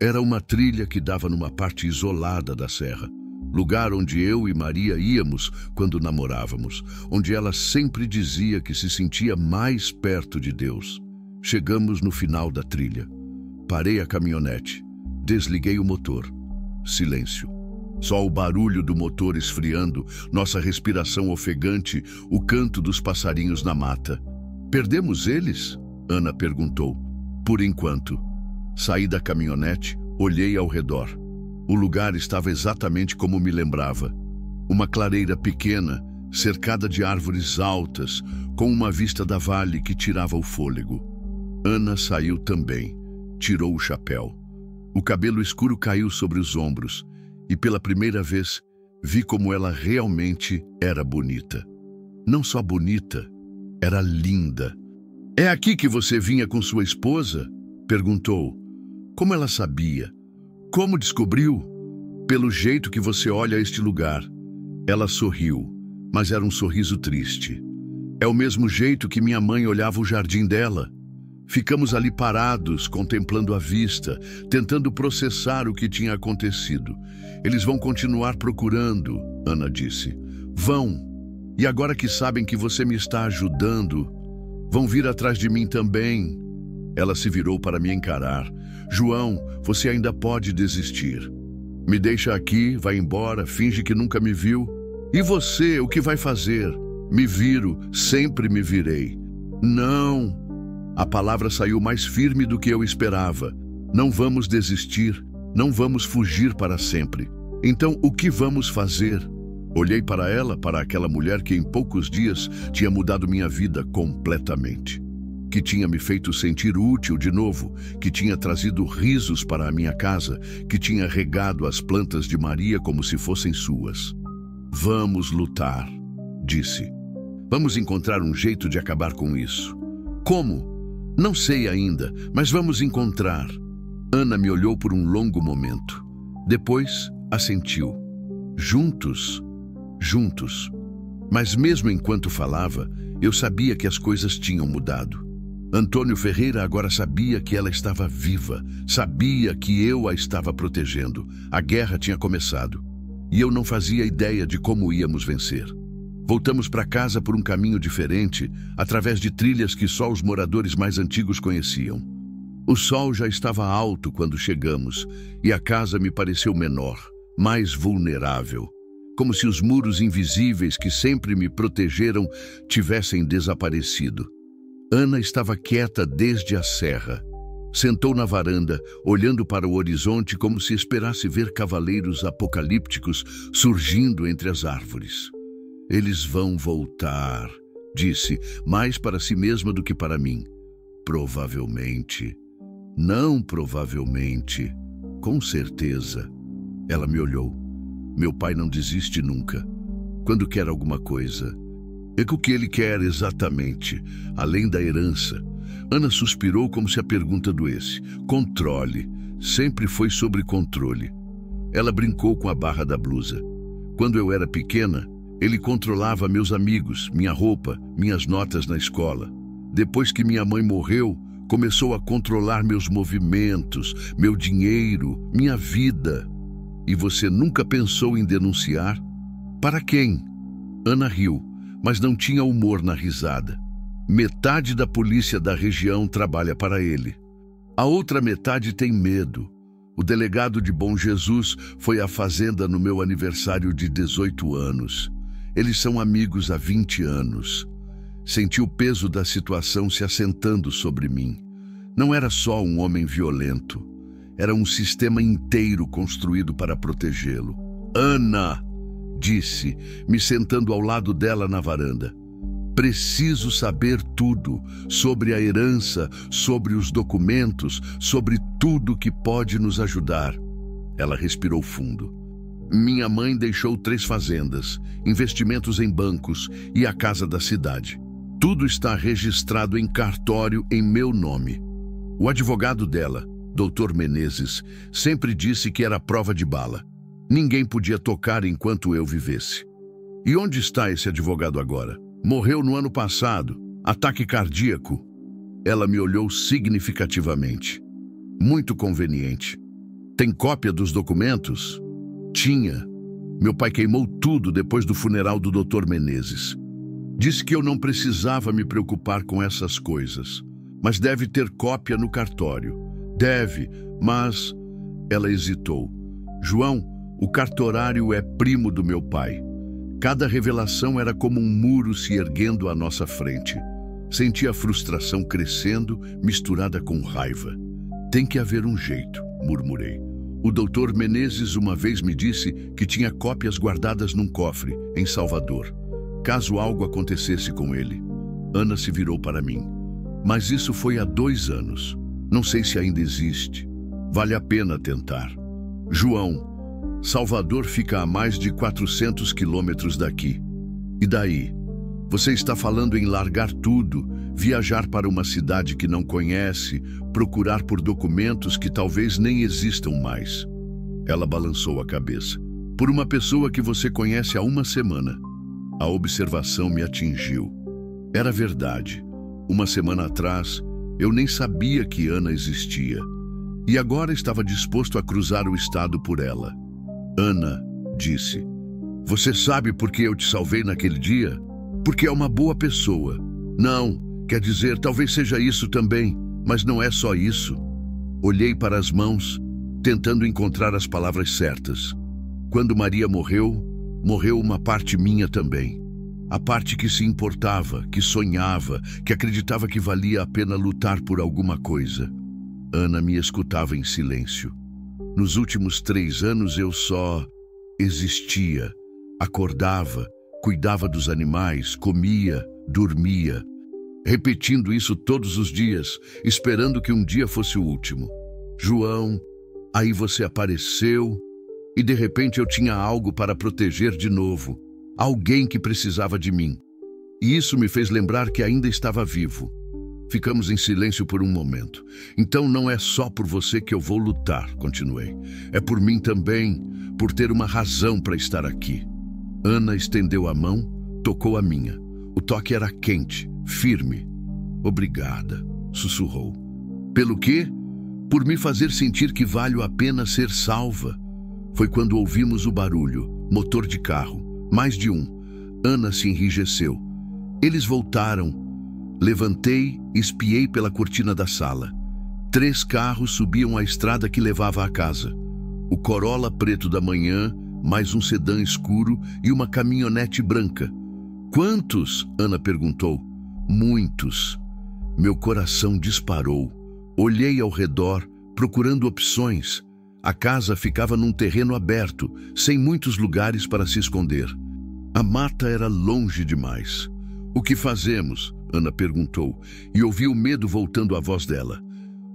Era uma trilha que dava numa parte isolada da serra. Lugar onde eu e Maria íamos quando namorávamos, onde ela sempre dizia que se sentia mais perto de Deus. Chegamos no final da trilha. Parei a caminhonete. Desliguei o motor. Silêncio. Só o barulho do motor esfriando, nossa respiração ofegante, o canto dos passarinhos na mata. "Perdemos eles?" Ana perguntou. "Por enquanto." Saí da caminhonete, olhei ao redor. O lugar estava exatamente como me lembrava. Uma clareira pequena, cercada de árvores altas, com uma vista da vale que tirava o fôlego. Ana saiu também. Tirou o chapéu. O cabelo escuro caiu sobre os ombros, e pela primeira vez vi como ela realmente era bonita. Não só bonita, era linda. "É aqui que você vinha com sua esposa?" perguntou. "Como ela sabia? Como descobriu?" "Pelo jeito que você olha este lugar." Ela sorriu, mas era um sorriso triste. "É o mesmo jeito que minha mãe olhava o jardim dela." Ficamos ali parados, contemplando a vista, tentando processar o que tinha acontecido. "Eles vão continuar procurando," Ana disse. "Vão. E agora que sabem que você me está ajudando, vão vir atrás de mim também." Ela se virou para me encarar. "João, você ainda pode desistir. Me deixa aqui, vai embora, finge que nunca me viu. E você, o que vai fazer?" "Me viro, sempre me virei." "Não." A palavra saiu mais firme do que eu esperava. "Não vamos desistir, não vamos fugir para sempre. Então, o que vamos fazer?" Olhei para ela, para aquela mulher que em poucos dias tinha mudado minha vida completamente. Que tinha me feito sentir útil de novo, que tinha trazido risos para a minha casa, que tinha regado as plantas de Maria como se fossem suas. "Vamos lutar," disse. "Vamos encontrar um jeito de acabar com isso." "Como?" "Não sei ainda, mas vamos encontrar." Ana me olhou por um longo momento. Depois, assentiu. "Juntos, juntos." Mas mesmo enquanto falava, eu sabia que as coisas tinham mudado. Antônio Ferreira agora sabia que ela estava viva, sabia que eu a estava protegendo. A guerra tinha começado, e eu não fazia ideia de como íamos vencer. Voltamos para casa por um caminho diferente, através de trilhas que só os moradores mais antigos conheciam. O sol já estava alto quando chegamos, e a casa me pareceu menor, mais vulnerável, como se os muros invisíveis que sempre me protegeram tivessem desaparecido. Ana estava quieta desde a serra. Sentou na varanda, olhando para o horizonte como se esperasse ver cavaleiros apocalípticos surgindo entre as árvores. "Eles vão voltar," disse, mais para si mesma do que para mim. "Provavelmente." "Não provavelmente. Com certeza." Ela me olhou. "Meu pai não desiste nunca. Quando quer alguma coisa, é o que ele quer exatamente, além da herança." Ana suspirou como se a pergunta doesse. "Controle. Sempre foi sobre controle." Ela brincou com a barra da blusa. "Quando eu era pequena, ele controlava meus amigos, minha roupa, minhas notas na escola. Depois que minha mãe morreu, começou a controlar meus movimentos, meu dinheiro, minha vida." "E você nunca pensou em denunciar?" "Para quem?" Ana riu, mas não tinha humor na risada. "Metade da polícia da região trabalha para ele. A outra metade tem medo. O delegado de Bom Jesus foi à fazenda no meu aniversário de 18 anos. Eles são amigos há 20 anos. Senti o peso da situação se assentando sobre mim. Não era só um homem violento. Era um sistema inteiro construído para protegê-lo." "Ana!" disse, me sentando ao lado dela na varanda. "Preciso saber tudo, sobre a herança, sobre os documentos, sobre tudo que pode nos ajudar." Ela respirou fundo. "Minha mãe deixou 3 fazendas, investimentos em bancos e a casa da cidade. Tudo está registrado em cartório em meu nome. O advogado dela, Dr. Menezes, sempre disse que era prova de bala. Ninguém podia tocar enquanto eu vivesse. E onde está esse advogado agora? Morreu no ano passado. Ataque cardíaco. Ela me olhou significativamente. Muito conveniente. Tem cópia dos documentos? Tinha. Meu pai queimou tudo depois do funeral do Dr. Menezes. Disse que eu não precisava me preocupar com essas coisas, mas deve ter cópia no cartório. Deve, mas... Ela hesitou. João, o cartorário é primo do meu pai. Cada revelação era como um muro se erguendo à nossa frente. Senti a frustração crescendo, misturada com raiva. Tem que haver um jeito, murmurei. O Dr. Menezes uma vez me disse que tinha cópias guardadas num cofre, em Salvador. Caso algo acontecesse com ele. Ana se virou para mim. Mas isso foi há 2 anos. Não sei se ainda existe. Vale a pena tentar. João, Salvador fica a mais de 400 quilômetros daqui. E daí? Você está falando em largar tudo, viajar para uma cidade que não conhece, procurar por documentos que talvez nem existam mais. Ela balançou a cabeça. Por uma pessoa que você conhece há 1 semana. A observação me atingiu. Era verdade. 1 semana atrás, eu nem sabia que Ana existia. E agora estava disposto a cruzar o estado por ela. Ana disse, você sabe por que eu te salvei naquele dia? Porque é uma boa pessoa. Não, quer dizer, talvez seja isso também, mas não é só isso. Olhei para as mãos, tentando encontrar as palavras certas. Quando Maria morreu, morreu uma parte minha também. A parte que se importava, que sonhava, que acreditava que valia a pena lutar por alguma coisa. Ana me escutava em silêncio. Nos últimos 3 anos eu só existia, acordava, cuidava dos animais, comia, dormia, repetindo isso todos os dias, esperando que um dia fosse o último. João, aí você apareceu e de repente eu tinha algo para proteger de novo, alguém que precisava de mim. E isso me fez lembrar que ainda estava vivo. Ficamos em silêncio por um momento. Então não é só por você que eu vou lutar, continuei. É por mim também, por ter uma razão para estar aqui. Ana estendeu a mão, tocou a minha. O toque era quente, firme. Obrigada, sussurrou. Pelo quê? Por me fazer sentir que vale a pena ser salva. Foi quando ouvimos o barulho, motor de carro, mais de um. Ana se enrijeceu. Eles voltaram. Levantei e espiei pela cortina da sala. 3 carros subiam a estrada que levava à casa. O Corolla preto da manhã, mais um sedã escuro e uma caminhonete branca. Quantos? Ana perguntou. Muitos. Meu coração disparou. Olhei ao redor, procurando opções. A casa ficava num terreno aberto, sem muitos lugares para se esconder. A mata era longe demais. O que fazemos? Ana perguntou, e ouvi o medo voltando à voz dela.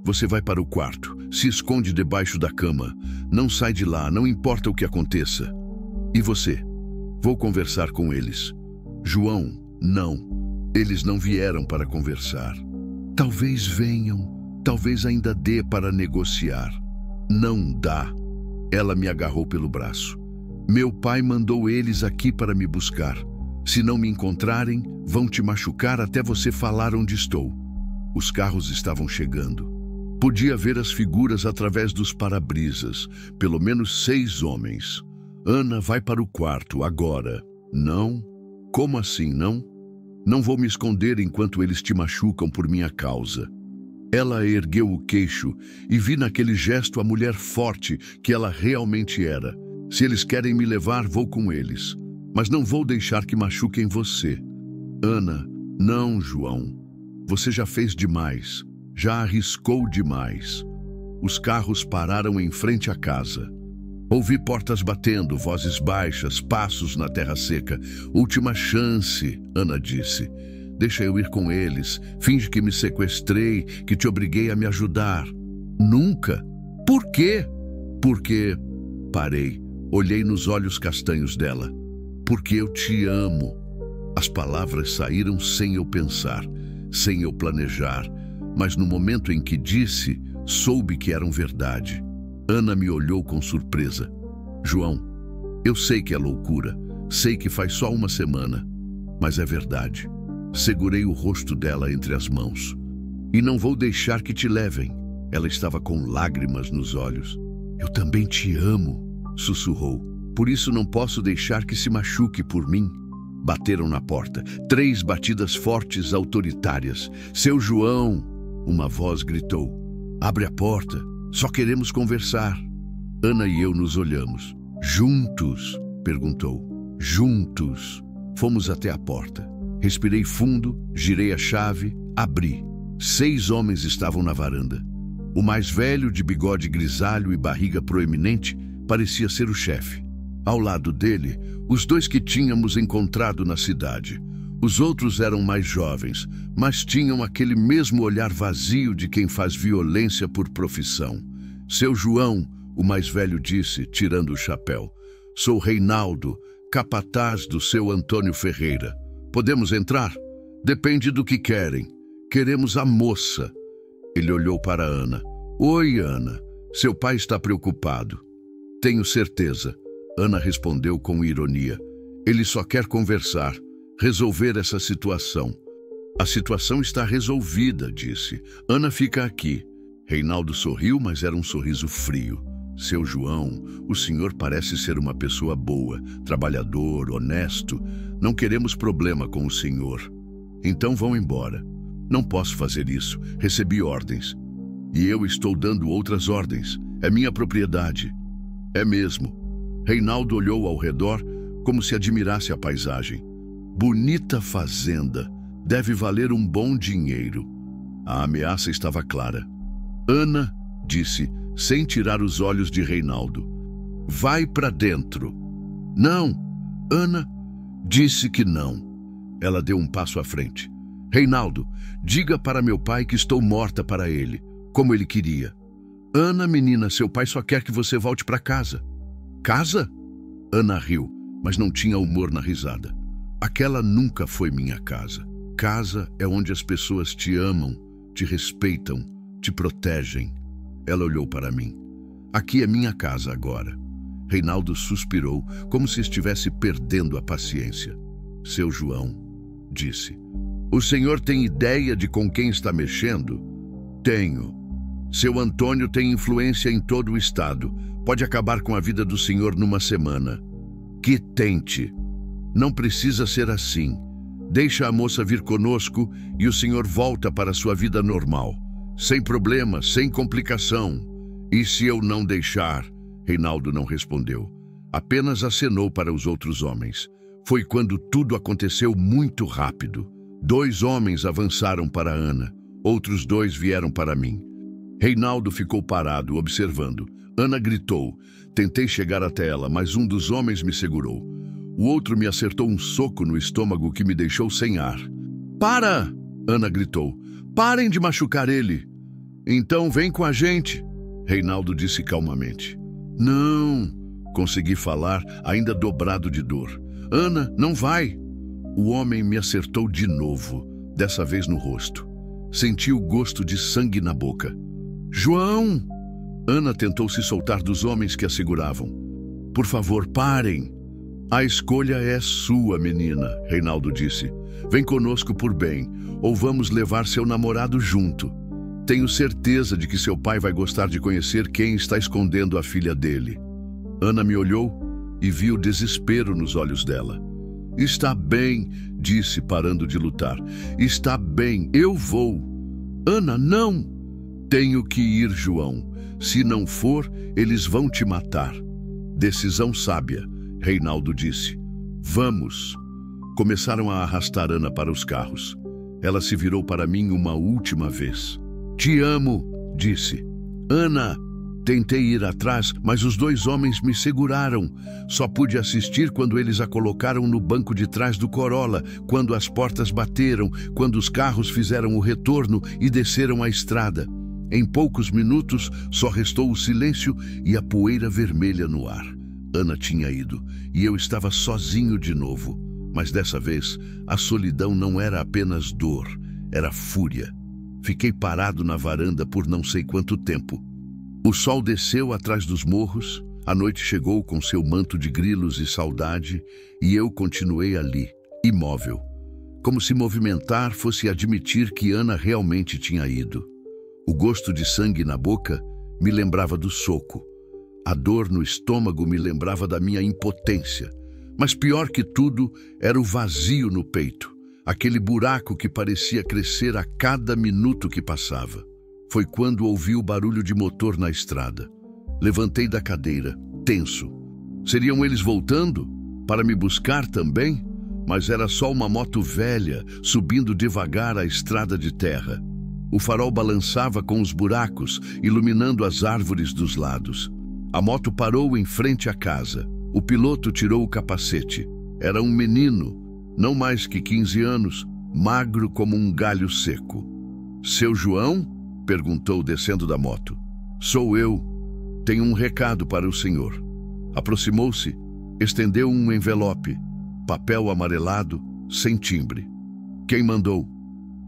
Você vai para o quarto, se esconde debaixo da cama. Não sai de lá, não importa o que aconteça. E você? Vou conversar com eles. João, não. Eles não vieram para conversar. Talvez venham, talvez ainda dê para negociar. Não dá. Ela me agarrou pelo braço. Meu pai mandou eles aqui para me buscar. Se não me encontrarem, vão te machucar até você falar onde estou. Os carros estavam chegando. Podia ver as figuras através dos para-brisas. Pelo menos 6 homens. Ana vai para o quarto, agora. Não? Como assim, não? Não vou me esconder enquanto eles te machucam por minha causa. Ela ergueu o queixo e vi naquele gesto a mulher forte que ela realmente era. Se eles querem me levar, vou com eles. Mas não vou deixar que machuquem você. Ana, não, João. Você já fez demais. Já arriscou demais. Os carros pararam em frente à casa. Ouvi portas batendo, vozes baixas, passos na terra seca. Última chance, Ana disse. Deixa eu ir com eles. Finge que me sequestrei, que te obriguei a me ajudar. Nunca. Por quê? Porque... Parei. Olhei nos olhos castanhos dela. Porque eu te amo. As palavras saíram sem eu pensar, sem eu planejar, mas no momento em que disse, soube que eram verdade. Ana me olhou com surpresa. João, eu sei que é loucura, sei que faz só uma semana, mas é verdade. Segurei o rosto dela entre as mãos. E não vou deixar que te levem. Ela estava com lágrimas nos olhos. Eu também te amo, sussurrou. Por isso não posso deixar que se machuque por mim. Bateram na porta. 3 batidas fortes, autoritárias. Seu João, uma voz gritou. Abre a porta, só queremos conversar. Ana e eu nos olhamos. Juntos? Perguntou. Juntos. Fomos até a porta. Respirei fundo, girei a chave, abri. 6 homens estavam na varanda. O mais velho, de bigode grisalho e barriga proeminente, parecia ser o chefe. Ao lado dele, os 2 que tínhamos encontrado na cidade. Os outros eram mais jovens, mas tinham aquele mesmo olhar vazio de quem faz violência por profissão. Seu João, o mais velho, disse, tirando o chapéu. Sou Reinaldo, capataz do seu Antônio Ferreira. Podemos entrar? Depende do que querem. Queremos a moça. Ele olhou para Ana. Oi, Ana. Seu pai está preocupado. Tenho certeza. Ana respondeu com ironia. Ele só quer conversar, resolver essa situação. A situação está resolvida, disse. Ana fica aqui. Reinaldo sorriu, mas era um sorriso frio. Seu João, o senhor parece ser uma pessoa boa, trabalhador, honesto. Não queremos problema com o senhor. Então vão embora. Não posso fazer isso. Recebi ordens. E eu estou dando outras ordens. É minha propriedade. É mesmo. Reinaldo olhou ao redor como se admirasse a paisagem. Bonita fazenda. Deve valer um bom dinheiro. A ameaça estava clara. Ana, disse, sem tirar os olhos de Reinaldo. Vai para dentro. Não. Ana disse que não. Ela deu um passo à frente. Reinaldo, diga para meu pai que estou morta para ele, como ele queria. Ana, menina, seu pai só quer que você volte para casa. Casa? Ana riu, mas não tinha humor na risada. Aquela nunca foi minha casa. Casa é onde as pessoas te amam, te respeitam, te protegem. Ela olhou para mim. Aqui é minha casa agora. Reinaldo suspirou, como se estivesse perdendo a paciência. Seu João, disse. O senhor tem ideia de com quem está mexendo? Tenho. Seu Antônio tem influência em todo o estado. Pode acabar com a vida do senhor numa semana. Que tente. Não precisa ser assim. Deixa a moça vir conosco e o senhor volta para sua vida normal. Sem problema, sem complicação. E se eu não deixar? Reinaldo não respondeu. Apenas acenou para os outros homens. Foi quando tudo aconteceu muito rápido. 2 homens avançaram para Ana. Outros 2 vieram para mim. Reinaldo ficou parado, observando. Ana gritou. Tentei chegar até ela, mas um dos homens me segurou. O outro me acertou um soco no estômago que me deixou sem ar. Para! Ana gritou. Parem de machucar ele. Então vem com a gente, Reinaldo disse calmamente. Não, consegui falar, ainda dobrado de dor. Ana, não vai. O homem me acertou de novo, dessa vez no rosto. Senti o gosto de sangue na boca. João! Ana tentou se soltar dos homens que a seguravam. Por favor, parem. A escolha é sua, menina, Reinaldo disse. Vem conosco por bem, ou vamos levar seu namorado junto. Tenho certeza de que seu pai vai gostar de conhecer quem está escondendo a filha dele. Ana me olhou e viu desespero nos olhos dela. Está bem, disse, parando de lutar. Está bem, eu vou. Ana, não! Tenho que ir, João. Se não for, eles vão te matar. Decisão sábia, Reinaldo disse. Vamos. Começaram a arrastar Ana para os carros. Ela se virou para mim uma última vez. Te amo, disse. Ana, tentei ir atrás, mas os 2 homens me seguraram. Só pude assistir quando eles a colocaram no banco de trás do Corolla, quando as portas bateram, quando os carros fizeram o retorno e desceram a estrada. Em poucos minutos, só restou o silêncio e a poeira vermelha no ar. Ana tinha ido, e eu estava sozinho de novo. Mas dessa vez, a solidão não era apenas dor, era fúria. Fiquei parado na varanda por não sei quanto tempo. O sol desceu atrás dos morros, a noite chegou com seu manto de grilos e saudade, e eu continuei ali, imóvel. Como se movimentar fosse admitir que Ana realmente tinha ido. O gosto de sangue na boca me lembrava do soco. A dor no estômago me lembrava da minha impotência. Mas pior que tudo era o vazio no peito, aquele buraco que parecia crescer a cada minuto que passava. Foi quando ouvi o barulho de motor na estrada. Levantei da cadeira, tenso. Seriam eles voltando? Para me buscar também? Mas era só uma moto velha, subindo devagar a estrada de terra. O farol balançava com os buracos, iluminando as árvores dos lados. A moto parou em frente à casa. O piloto tirou o capacete. Era um menino, não mais que 15 anos, magro como um galho seco. "Seu João?" perguntou descendo da moto. "Sou eu. Tenho um recado para o senhor." Aproximou-se, estendeu um envelope, papel amarelado, sem timbre. "Quem mandou?"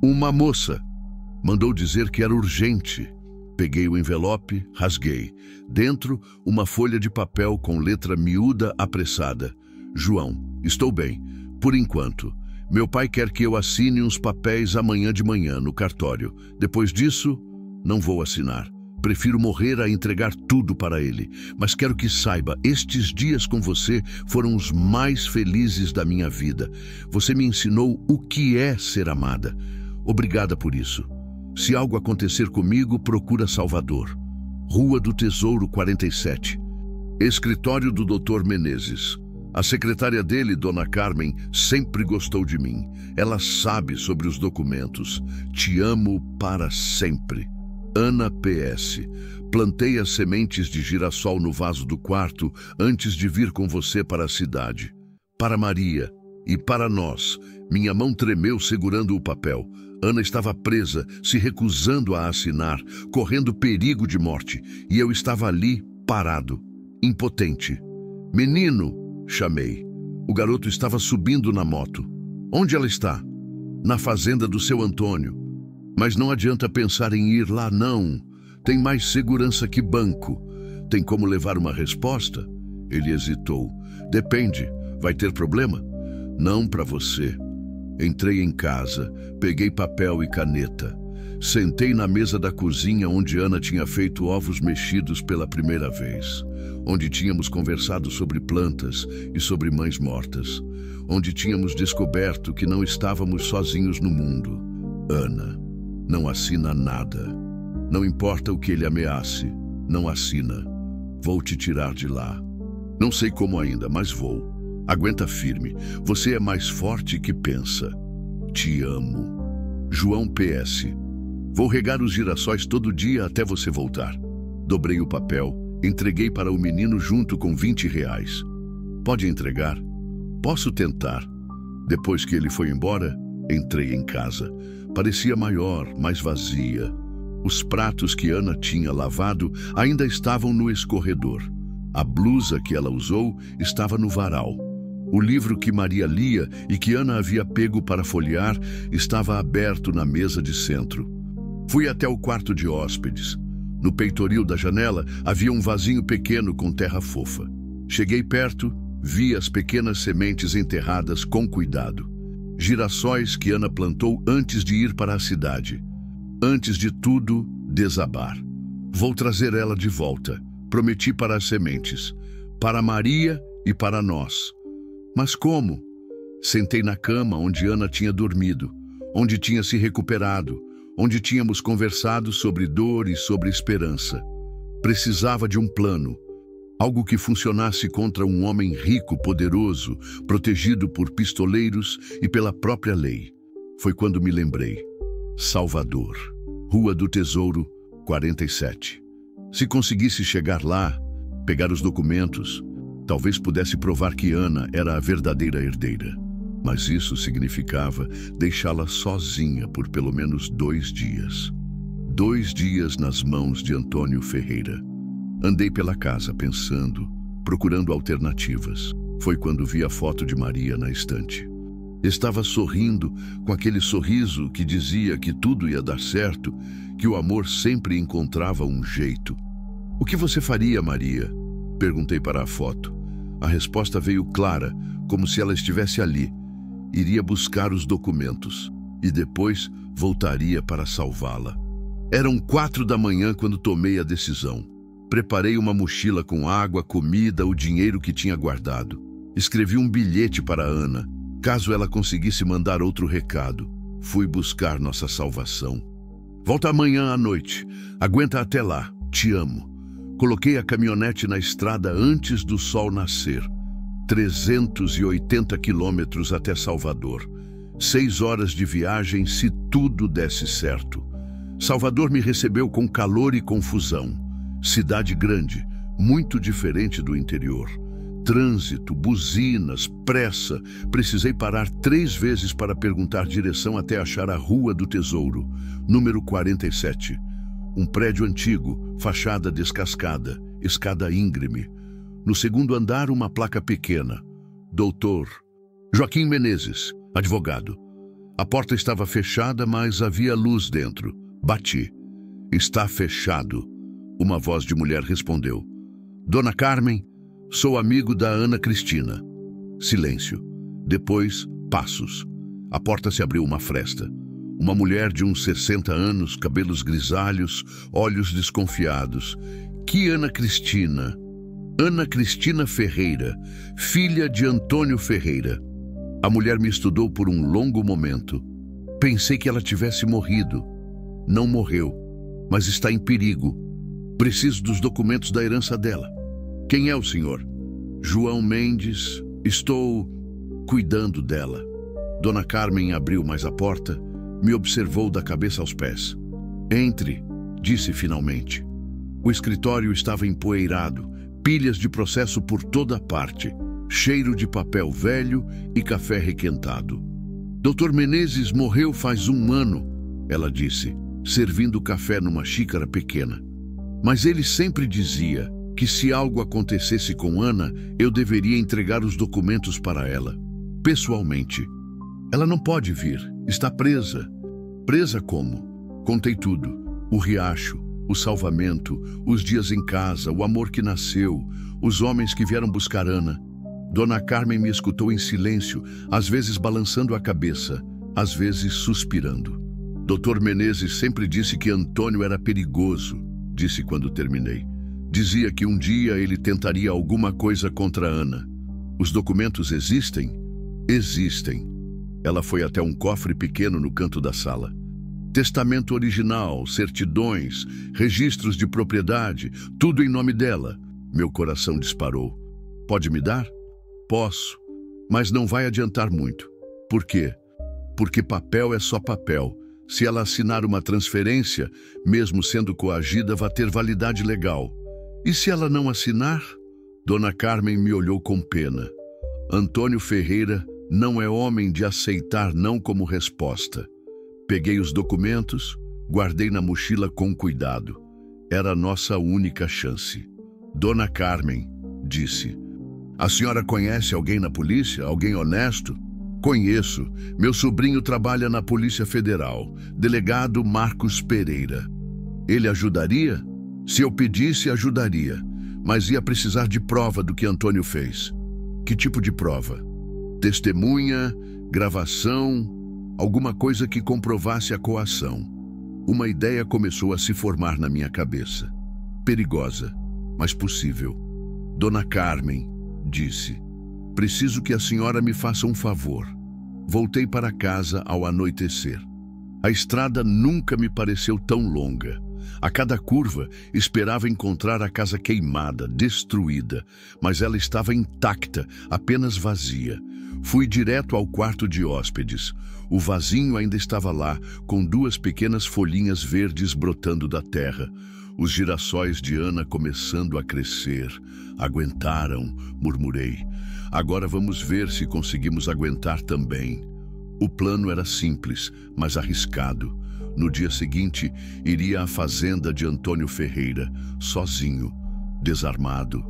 "Uma moça. Mandou dizer que era urgente." Peguei o envelope, rasguei. Dentro, uma folha de papel com letra miúda apressada. "João, estou bem, por enquanto. Meu pai quer que eu assine uns papéis amanhã de manhã no cartório. Depois disso, não vou assinar. Prefiro morrer a entregar tudo para ele. Mas quero que saiba, estes dias com você foram os mais felizes da minha vida. Você me ensinou o que é ser amada. Obrigada por isso. Se algo acontecer comigo, procura Salvador. Rua do Tesouro 47. Escritório do Dr. Menezes. A secretária dele, Dona Carmen, sempre gostou de mim. Ela sabe sobre os documentos. Te amo para sempre. Ana PS. Plantei as sementes de girassol no vaso do quarto antes de vir com você para a cidade. Para Maria e para nós. Minha mão tremeu segurando o papel. Ana estava presa, se recusando a assinar, correndo perigo de morte, e eu estava ali, parado, impotente. "Menino!" chamei. O garoto estava subindo na moto. "Onde ela está?" "Na fazenda do seu Antônio." "Mas não adianta pensar em ir lá, não. Tem mais segurança que banco. Tem como levar uma resposta?" Ele hesitou. "Depende. Vai ter problema?" "Não para você." Entrei em casa, peguei papel e caneta. Sentei na mesa da cozinha onde Ana tinha feito ovos mexidos pela primeira vez. Onde tínhamos conversado sobre plantas e sobre mães mortas. Onde tínhamos descoberto que não estávamos sozinhos no mundo. "Ana, não assina nada. Não importa o que ele ameace, não assina. Vou te tirar de lá. Não sei como ainda, mas vou. Aguenta firme. Você é mais forte que pensa. Te amo. João PS. Vou regar os girassóis todo dia até você voltar." Dobrei o papel, entreguei para o menino junto com R$20. "Pode entregar?" "Posso tentar." Depois que ele foi embora, entrei em casa. Parecia maior, mais vazia. Os pratos que Ana tinha lavado ainda estavam no escorredor. A blusa que ela usou estava no varal. O livro que Maria lia e que Ana havia pego para folhear estava aberto na mesa de centro. Fui até o quarto de hóspedes. No peitoril da janela havia um vasinho pequeno com terra fofa. Cheguei perto, vi as pequenas sementes enterradas com cuidado. Girassóis que Ana plantou antes de ir para a cidade. Antes de tudo, desabar. Vou trazer ela de volta. Prometi para as sementes. Para Maria e para nós. Mas como? Sentei na cama onde Ana tinha dormido, onde tinha se recuperado, onde tínhamos conversado sobre dor e sobre esperança. Precisava de um plano, algo que funcionasse contra um homem rico, poderoso, protegido por pistoleiros e pela própria lei. Foi quando me lembrei. Salvador, Rua do Tesouro 47. Se conseguisse chegar lá, pegar os documentos, talvez pudesse provar que Ana era a verdadeira herdeira. Mas isso significava deixá-la sozinha por pelo menos 2 dias. 2 dias nas mãos de Antônio Ferreira. Andei pela casa pensando, procurando alternativas. Foi quando vi a foto de Maria na estante. Estava sorrindo, com aquele sorriso que dizia que tudo ia dar certo, que o amor sempre encontrava um jeito. "O que você faria, Maria?" Perguntei para a foto. A resposta veio clara, como se ela estivesse ali. Iria buscar os documentos e depois voltaria para salvá-la. Eram 4 da manhã quando tomei a decisão. Preparei uma mochila com água, comida, o dinheiro que tinha guardado. Escrevi um bilhete para Ana, caso ela conseguisse mandar outro recado. Fui buscar nossa salvação. "Volta amanhã à noite. Aguenta até lá. Te amo." Coloquei a caminhonete na estrada antes do sol nascer. 380 quilômetros até Salvador. 6 horas de viagem se tudo desse certo. Salvador me recebeu com calor e confusão. Cidade grande, muito diferente do interior. Trânsito, buzinas, pressa. Precisei parar 3 vezes para perguntar direção até achar a Rua do Tesouro, número 47. Um prédio antigo, fachada descascada, escada íngreme. No segundo andar, uma placa pequena. Doutor Joaquim Menezes, advogado. A porta estava fechada, mas havia luz dentro. Bati. "Está fechado." Uma voz de mulher respondeu. "Dona Carmen, sou amigo da Ana Cristina." Silêncio. Depois, passos. A porta se abriu uma fresta. Uma mulher de uns 60 anos, cabelos grisalhos, olhos desconfiados. "Que Ana Cristina?" "Ana Cristina Ferreira, filha de Antônio Ferreira." A mulher me estudou por um longo momento. Pensei que ela tivesse morrido. Não morreu, mas está em perigo. Preciso dos documentos da herança dela. "Quem é o senhor?" "João Mendes. Estou cuidando dela." Dona Carmen abriu mais a porta, me observou da cabeça aos pés. "Entre", disse finalmente. O escritório estava empoeirado, pilhas de processo por toda parte, cheiro de papel velho e café requentado. "Dr. Menezes morreu faz 1 ano", ela disse, servindo café numa xícara pequena. "Mas ele sempre dizia que se algo acontecesse com Ana, eu deveria entregar os documentos para ela, pessoalmente. Ela não pode vir, está presa." "Presa como?" Contei tudo. O riacho, o salvamento, os dias em casa, o amor que nasceu, os homens que vieram buscar Ana. Dona Carmen me escutou em silêncio, às vezes balançando a cabeça, às vezes suspirando. "Dr. Menezes sempre disse que Antônio era perigoso", disse quando terminei. "Dizia que um dia ele tentaria alguma coisa contra Ana." "Os documentos existem?" "Existem." Ela foi até um cofre pequeno no canto da sala. "Testamento original, certidões, registros de propriedade, tudo em nome dela." Meu coração disparou. "Pode me dar?" "Posso, mas não vai adiantar muito." "Por quê?" "Porque papel é só papel. Se ela assinar uma transferência, mesmo sendo coagida, vai ter validade legal." "E se ela não assinar?" Dona Carmen me olhou com pena. "Antônio Ferreira não é homem de aceitar não como resposta." Peguei os documentos, guardei na mochila com cuidado. Era a nossa única chance. "Dona Carmen", disse, "a senhora conhece alguém na polícia? Alguém honesto?" "Conheço. Meu sobrinho trabalha na Polícia Federal, delegado Marcos Pereira." "Ele ajudaria?" "Se eu pedisse, ajudaria, mas ia precisar de prova do que Antônio fez." "Que tipo de prova?" "Testemunha, gravação, alguma coisa que comprovasse a coação." Uma ideia começou a se formar na minha cabeça. Perigosa, mas possível. "Dona Carmen", disse, "preciso que a senhora me faça um favor." Voltei para casa ao anoitecer. A estrada nunca me pareceu tão longa. A cada curva, esperava encontrar a casa queimada, destruída, mas ela estava intacta, apenas vazia. Fui direto ao quarto de hóspedes. O vasinho ainda estava lá, com 2 pequenas folhinhas verdes brotando da terra. Os girassóis de Ana começando a crescer. "Aguentaram", murmurei. "Agora vamos ver se conseguimos aguentar também." O plano era simples, mas arriscado. No dia seguinte, iria à fazenda de Antônio Ferreira, sozinho, desarmado,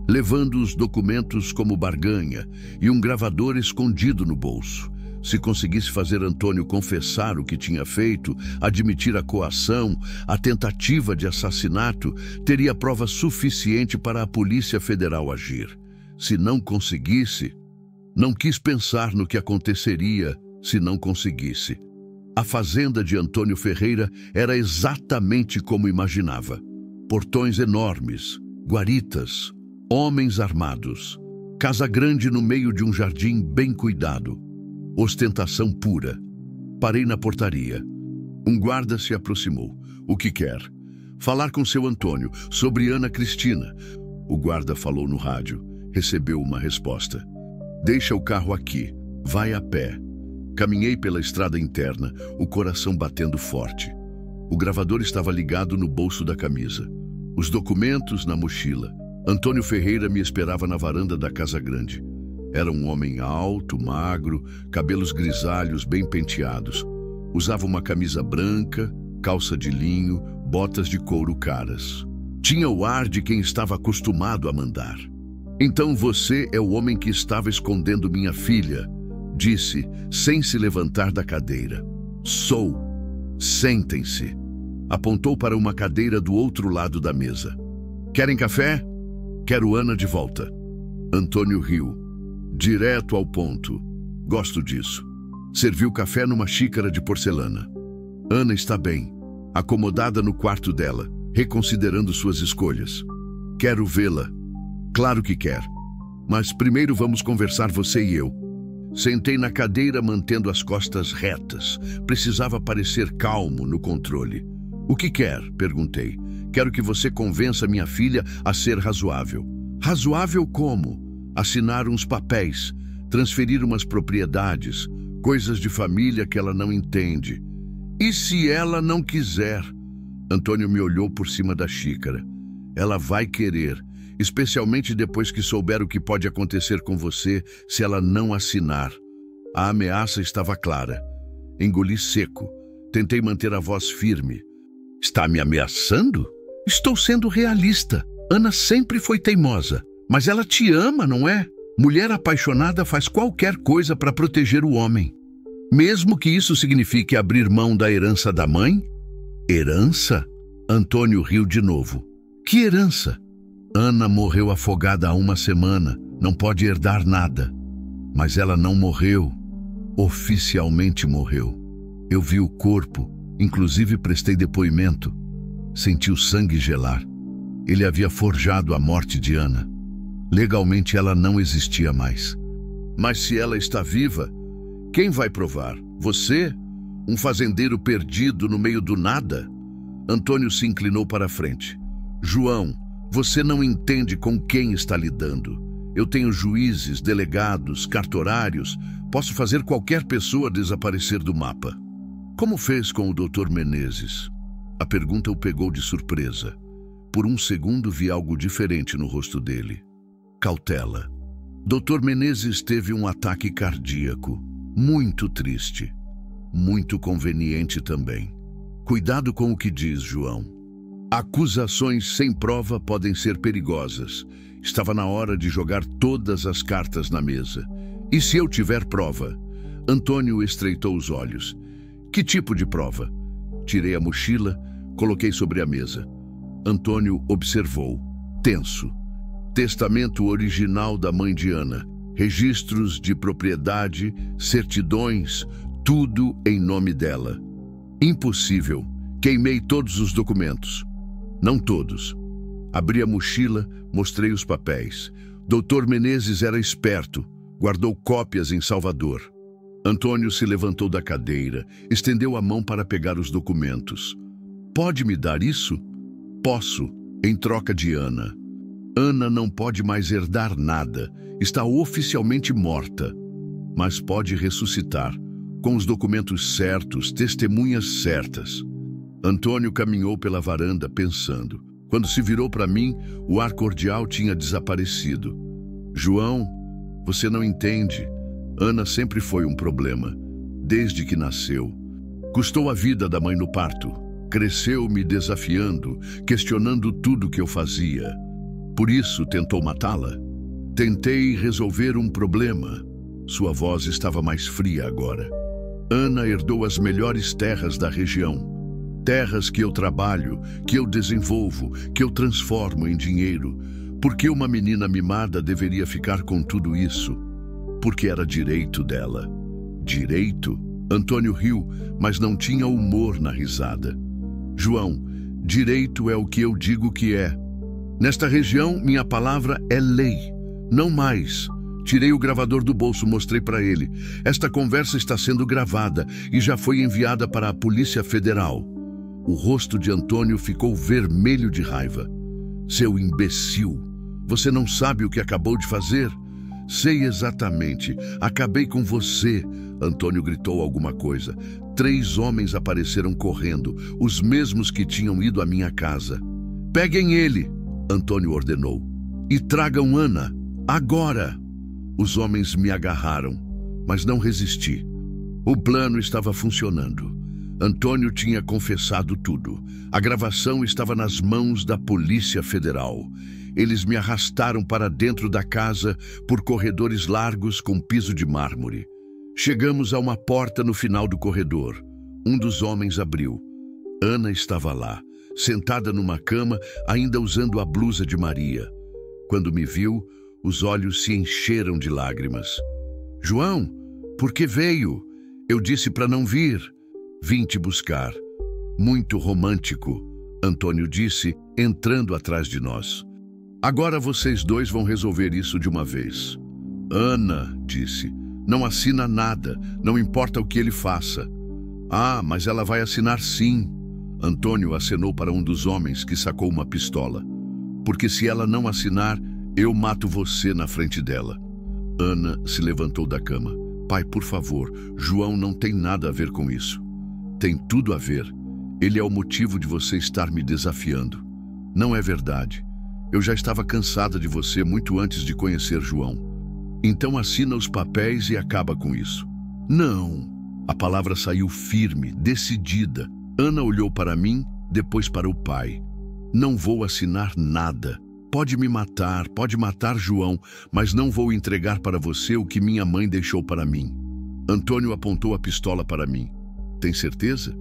levando os documentos como barganha e um gravador escondido no bolso. Se conseguisse fazer Antônio confessar o que tinha feito, admitir a coação, a tentativa de assassinato, teria prova suficiente para a Polícia Federal agir. Se não conseguisse, não quis pensar no que aconteceria se não conseguisse. A fazenda de Antônio Ferreira era exatamente como imaginava. Portões enormes, guaritas, homens armados, casa grande no meio de um jardim bem cuidado. Ostentação pura. Parei na portaria. Um guarda se aproximou. O que quer? Falar com seu Antônio, sobre Ana Cristina. O guarda falou no rádio. Recebeu uma resposta. Deixa o carro aqui. Vai a pé. Caminhei pela estrada interna, o coração batendo forte. O gravador estava ligado no bolso da camisa. Os documentos na mochila. Antônio Ferreira me esperava na varanda da casa grande. Era um homem alto, magro, cabelos grisalhos bem penteados. Usava uma camisa branca, calça de linho, botas de couro caras. Tinha o ar de quem estava acostumado a mandar. Então você é o homem que estava escondendo minha filha, disse, sem se levantar da cadeira. Sou. Sentem-se. Apontou para uma cadeira do outro lado da mesa. Querem café? Quero Ana de volta. Antônio riu. Direto ao ponto. Gosto disso. Serviu café numa xícara de porcelana. Ana está bem, acomodada no quarto dela, reconsiderando suas escolhas. Quero vê-la. Claro que quer. Mas primeiro vamos conversar você e eu. Sentei na cadeira mantendo as costas retas. Precisava parecer calmo no controle. O que quer? Perguntei. Quero que você convença minha filha a ser razoável. Razoável como? Assinar uns papéis, transferir umas propriedades, coisas de família que ela não entende. E se ela não quiser? Antônio me olhou por cima da xícara. Ela vai querer, especialmente depois que souber o que pode acontecer com você se ela não assinar. A ameaça estava clara. Engoli seco. Tentei manter a voz firme. Está me ameaçando? Estou sendo realista. Ana sempre foi teimosa. Mas ela te ama, não é? Mulher apaixonada faz qualquer coisa para proteger o homem. Mesmo que isso signifique abrir mão da herança da mãe? Herança? Antônio riu de novo. Que herança? Ana morreu afogada há uma semana. Não pode herdar nada. Mas ela não morreu. Oficialmente morreu. Eu vi o corpo, inclusive prestei depoimento. Senti o sangue gelar. Ele havia forjado a morte de Ana. Legalmente ela não existia mais. Mas se ela está viva, quem vai provar? Você? Um fazendeiro perdido no meio do nada? Antônio se inclinou para a frente. João, você não entende com quem está lidando. Eu tenho juízes, delegados, cartorários. Posso fazer qualquer pessoa desaparecer do mapa. Como fez com o Dr. Menezes? A pergunta o pegou de surpresa. Por um segundo vi algo diferente no rosto dele. Cautela. Dr. Menezes teve um ataque cardíaco. Muito triste. Muito conveniente também. Cuidado com o que diz, João. Acusações sem prova podem ser perigosas. Estava na hora de jogar todas as cartas na mesa. E se eu tiver prova? Antônio estreitou os olhos. Que tipo de prova? Tirei a mochila, coloquei sobre a mesa. Antônio observou, tenso. Testamento original da mãe de Ana, registros de propriedade, certidões, tudo em nome dela. Impossível. Queimei todos os documentos. Não todos. Abri a mochila, mostrei os papéis. Dr. Menezes era esperto, guardou cópias em Salvador. Antônio se levantou da cadeira, estendeu a mão para pegar os documentos. Pode me dar isso? Posso, em troca de Ana. Ana não pode mais herdar nada, está oficialmente morta, mas pode ressuscitar, com os documentos certos, testemunhas certas. Antônio caminhou pela varanda pensando. Quando se virou para mim, o ar cordial tinha desaparecido. João, você não entende. Ana sempre foi um problema, desde que nasceu. Custou a vida da mãe no parto. Cresceu me desafiando, questionando tudo que eu fazia. Por isso tentou matá-la. Tentei resolver um problema. Sua voz estava mais fria agora. Ana herdou as melhores terras da região. Terras que eu trabalho, que eu desenvolvo, que eu transformo em dinheiro. Por que uma menina mimada deveria ficar com tudo isso? Porque era direito dela. Direito? Antônio riu, mas não tinha humor na risada. João, direito é o que eu digo que é. Nesta região, minha palavra é lei, não mais. Tirei o gravador do bolso, mostrei para ele. Esta conversa está sendo gravada e já foi enviada para a Polícia Federal. O rosto de Antônio ficou vermelho de raiva. Seu imbecil, você não sabe o que acabou de fazer? Sei exatamente. Acabei com você. Antônio gritou alguma coisa. 3 homens apareceram correndo, os mesmos que tinham ido à minha casa. Peguem ele, Antônio ordenou. E tragam Ana, agora. Os homens me agarraram, mas não resisti. O plano estava funcionando. Antônio tinha confessado tudo. A gravação estava nas mãos da Polícia Federal. Eles me arrastaram para dentro da casa por corredores largos com piso de mármore. Chegamos a uma porta no final do corredor. Um dos homens abriu. Ana estava lá, sentada numa cama, ainda usando a blusa de Maria. Quando me viu, os olhos se encheram de lágrimas. João, por que veio? Eu disse para não vir. Vim te buscar. Muito romântico, Antônio disse, entrando atrás de nós. Agora vocês dois vão resolver isso de uma vez. Ana, disse, não assina nada, não importa o que ele faça. Ah, mas ela vai assinar sim. Antônio acenou para um dos homens que sacou uma pistola. Porque se ela não assinar, eu mato você na frente dela. Ana se levantou da cama. Pai, por favor, João não tem nada a ver com isso. Tem tudo a ver. Ele é o motivo de você estar me desafiando. Não é verdade. Eu já estava cansada de você muito antes de conhecer João. Então assina os papéis e acaba com isso. Não. A palavra saiu firme, decidida. Ana olhou para mim, depois para o pai. Não vou assinar nada. Pode me matar, pode matar João, mas não vou entregar para você o que minha mãe deixou para mim. Antônio apontou a pistola para mim. Tem certeza?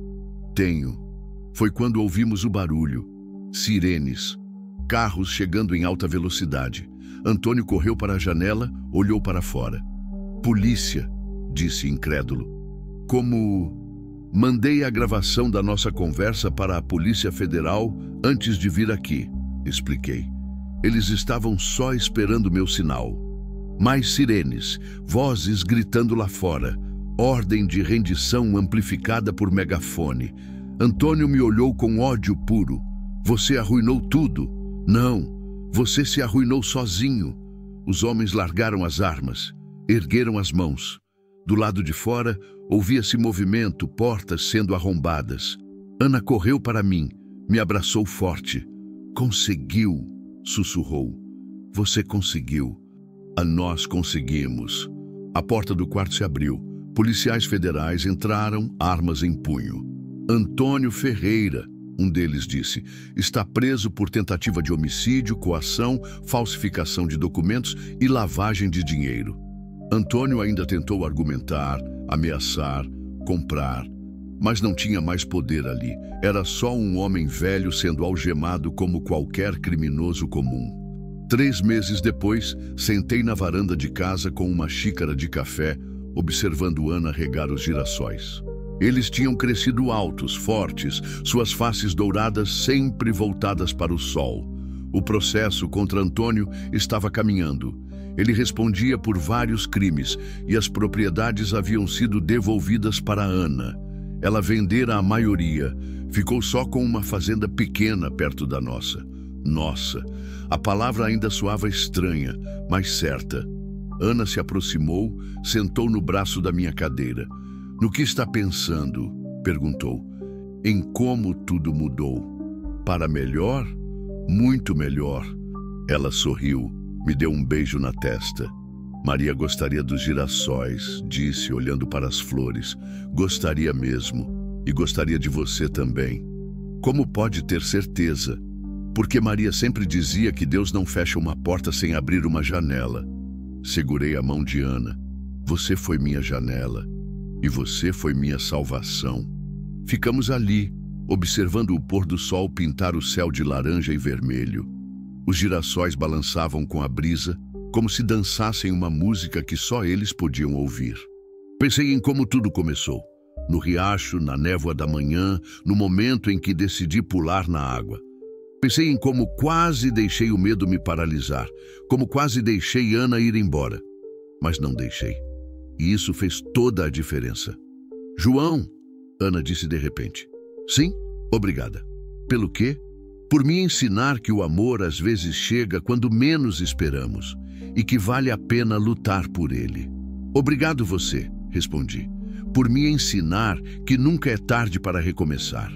Tenho. Foi quando ouvimos o barulho. Sirenes. Carros chegando em alta velocidade. Antônio correu para a janela, olhou para fora. Polícia, disse incrédulo. Como... Mandei a gravação da nossa conversa para a Polícia Federal antes de vir aqui, expliquei. Eles estavam só esperando meu sinal. Mais sirenes, vozes gritando lá fora. Ordem de rendição amplificada por megafone. Antônio me olhou com ódio puro. Você arruinou tudo. Não, você se arruinou sozinho. Os homens largaram as armas, ergueram as mãos. Do lado de fora, ouvia-se movimento, portas sendo arrombadas. Ana correu para mim, me abraçou forte. Conseguiu, sussurrou. Você conseguiu. Nós conseguimos. A porta do quarto se abriu. Policiais federais entraram, armas em punho. Antônio Ferreira, um deles disse, está preso por tentativa de homicídio, coação, falsificação de documentos e lavagem de dinheiro. Antônio ainda tentou argumentar, ameaçar, comprar, mas não tinha mais poder ali. Era só um homem velho sendo algemado como qualquer criminoso comum. 3 meses depois, sentei na varanda de casa com uma xícara de café, observando Ana regar os girassóis. Eles tinham crescido altos, fortes, suas faces douradas sempre voltadas para o sol. O processo contra Antônio estava caminhando. Ele respondia por vários crimes e as propriedades haviam sido devolvidas para Ana. Ela vendera a maioria, ficou só com uma fazenda pequena perto da nossa. Nossa, a palavra ainda soava estranha, mas certa. Ana se aproximou, sentou no braço da minha cadeira. No que está pensando? Perguntou. Em como tudo mudou. Para melhor? Muito melhor. Ela sorriu, me deu um beijo na testa. Maria gostaria dos girassóis, disse, olhando para as flores. Gostaria mesmo. E gostaria de você também. Como pode ter certeza? Porque Maria sempre dizia que Deus não fecha uma porta sem abrir uma janela. Segurei a mão de Ana. Você foi minha janela e você foi minha salvação. Ficamos ali, observando o pôr do sol pintar o céu de laranja e vermelho. Os girassóis balançavam com a brisa, como se dançassem uma música que só eles podiam ouvir. Pensei em como tudo começou. No riacho, na névoa da manhã, no momento em que decidi pular na água. Pensei em como quase deixei o medo me paralisar, como quase deixei Ana ir embora. Mas não deixei. E isso fez toda a diferença. João, Ana disse de repente. Sim, obrigada. Pelo quê? Por me ensinar que o amor às vezes chega quando menos esperamos e que vale a pena lutar por ele. Obrigado você, respondi, por me ensinar que nunca é tarde para recomeçar.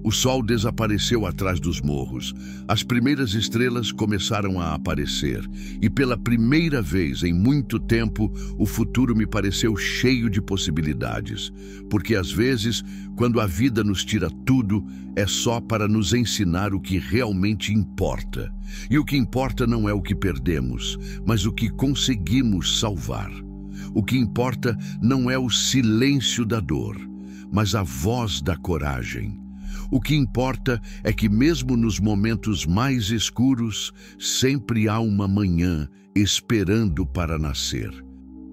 O sol desapareceu atrás dos morros. As primeiras estrelas começaram a aparecer. E pela primeira vez em muito tempo, o futuro me pareceu cheio de possibilidades. Porque às vezes, quando a vida nos tira tudo, é só para nos ensinar o que realmente importa. E o que importa não é o que perdemos, mas o que conseguimos salvar. O que importa não é o silêncio da dor, mas a voz da coragem. O que importa é que mesmo nos momentos mais escuros, sempre há uma manhã esperando para nascer.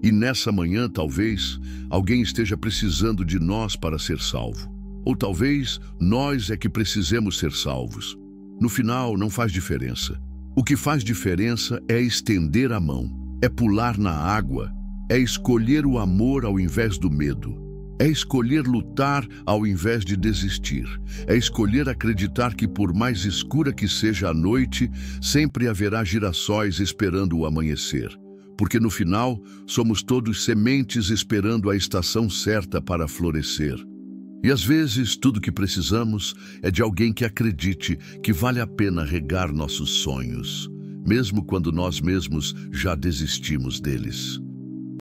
E nessa manhã, talvez, alguém esteja precisando de nós para ser salvo. Ou talvez nós é que precisemos ser salvos. No final, não faz diferença. O que faz diferença é estender a mão, é pular na água, é escolher o amor ao invés do medo. É escolher lutar ao invés de desistir. É escolher acreditar que por mais escura que seja a noite, sempre haverá girassóis esperando o amanhecer. Porque no final, somos todos sementes esperando a estação certa para florescer. E às vezes, tudo que precisamos é de alguém que acredite que vale a pena regar nossos sonhos, mesmo quando nós mesmos já desistimos deles.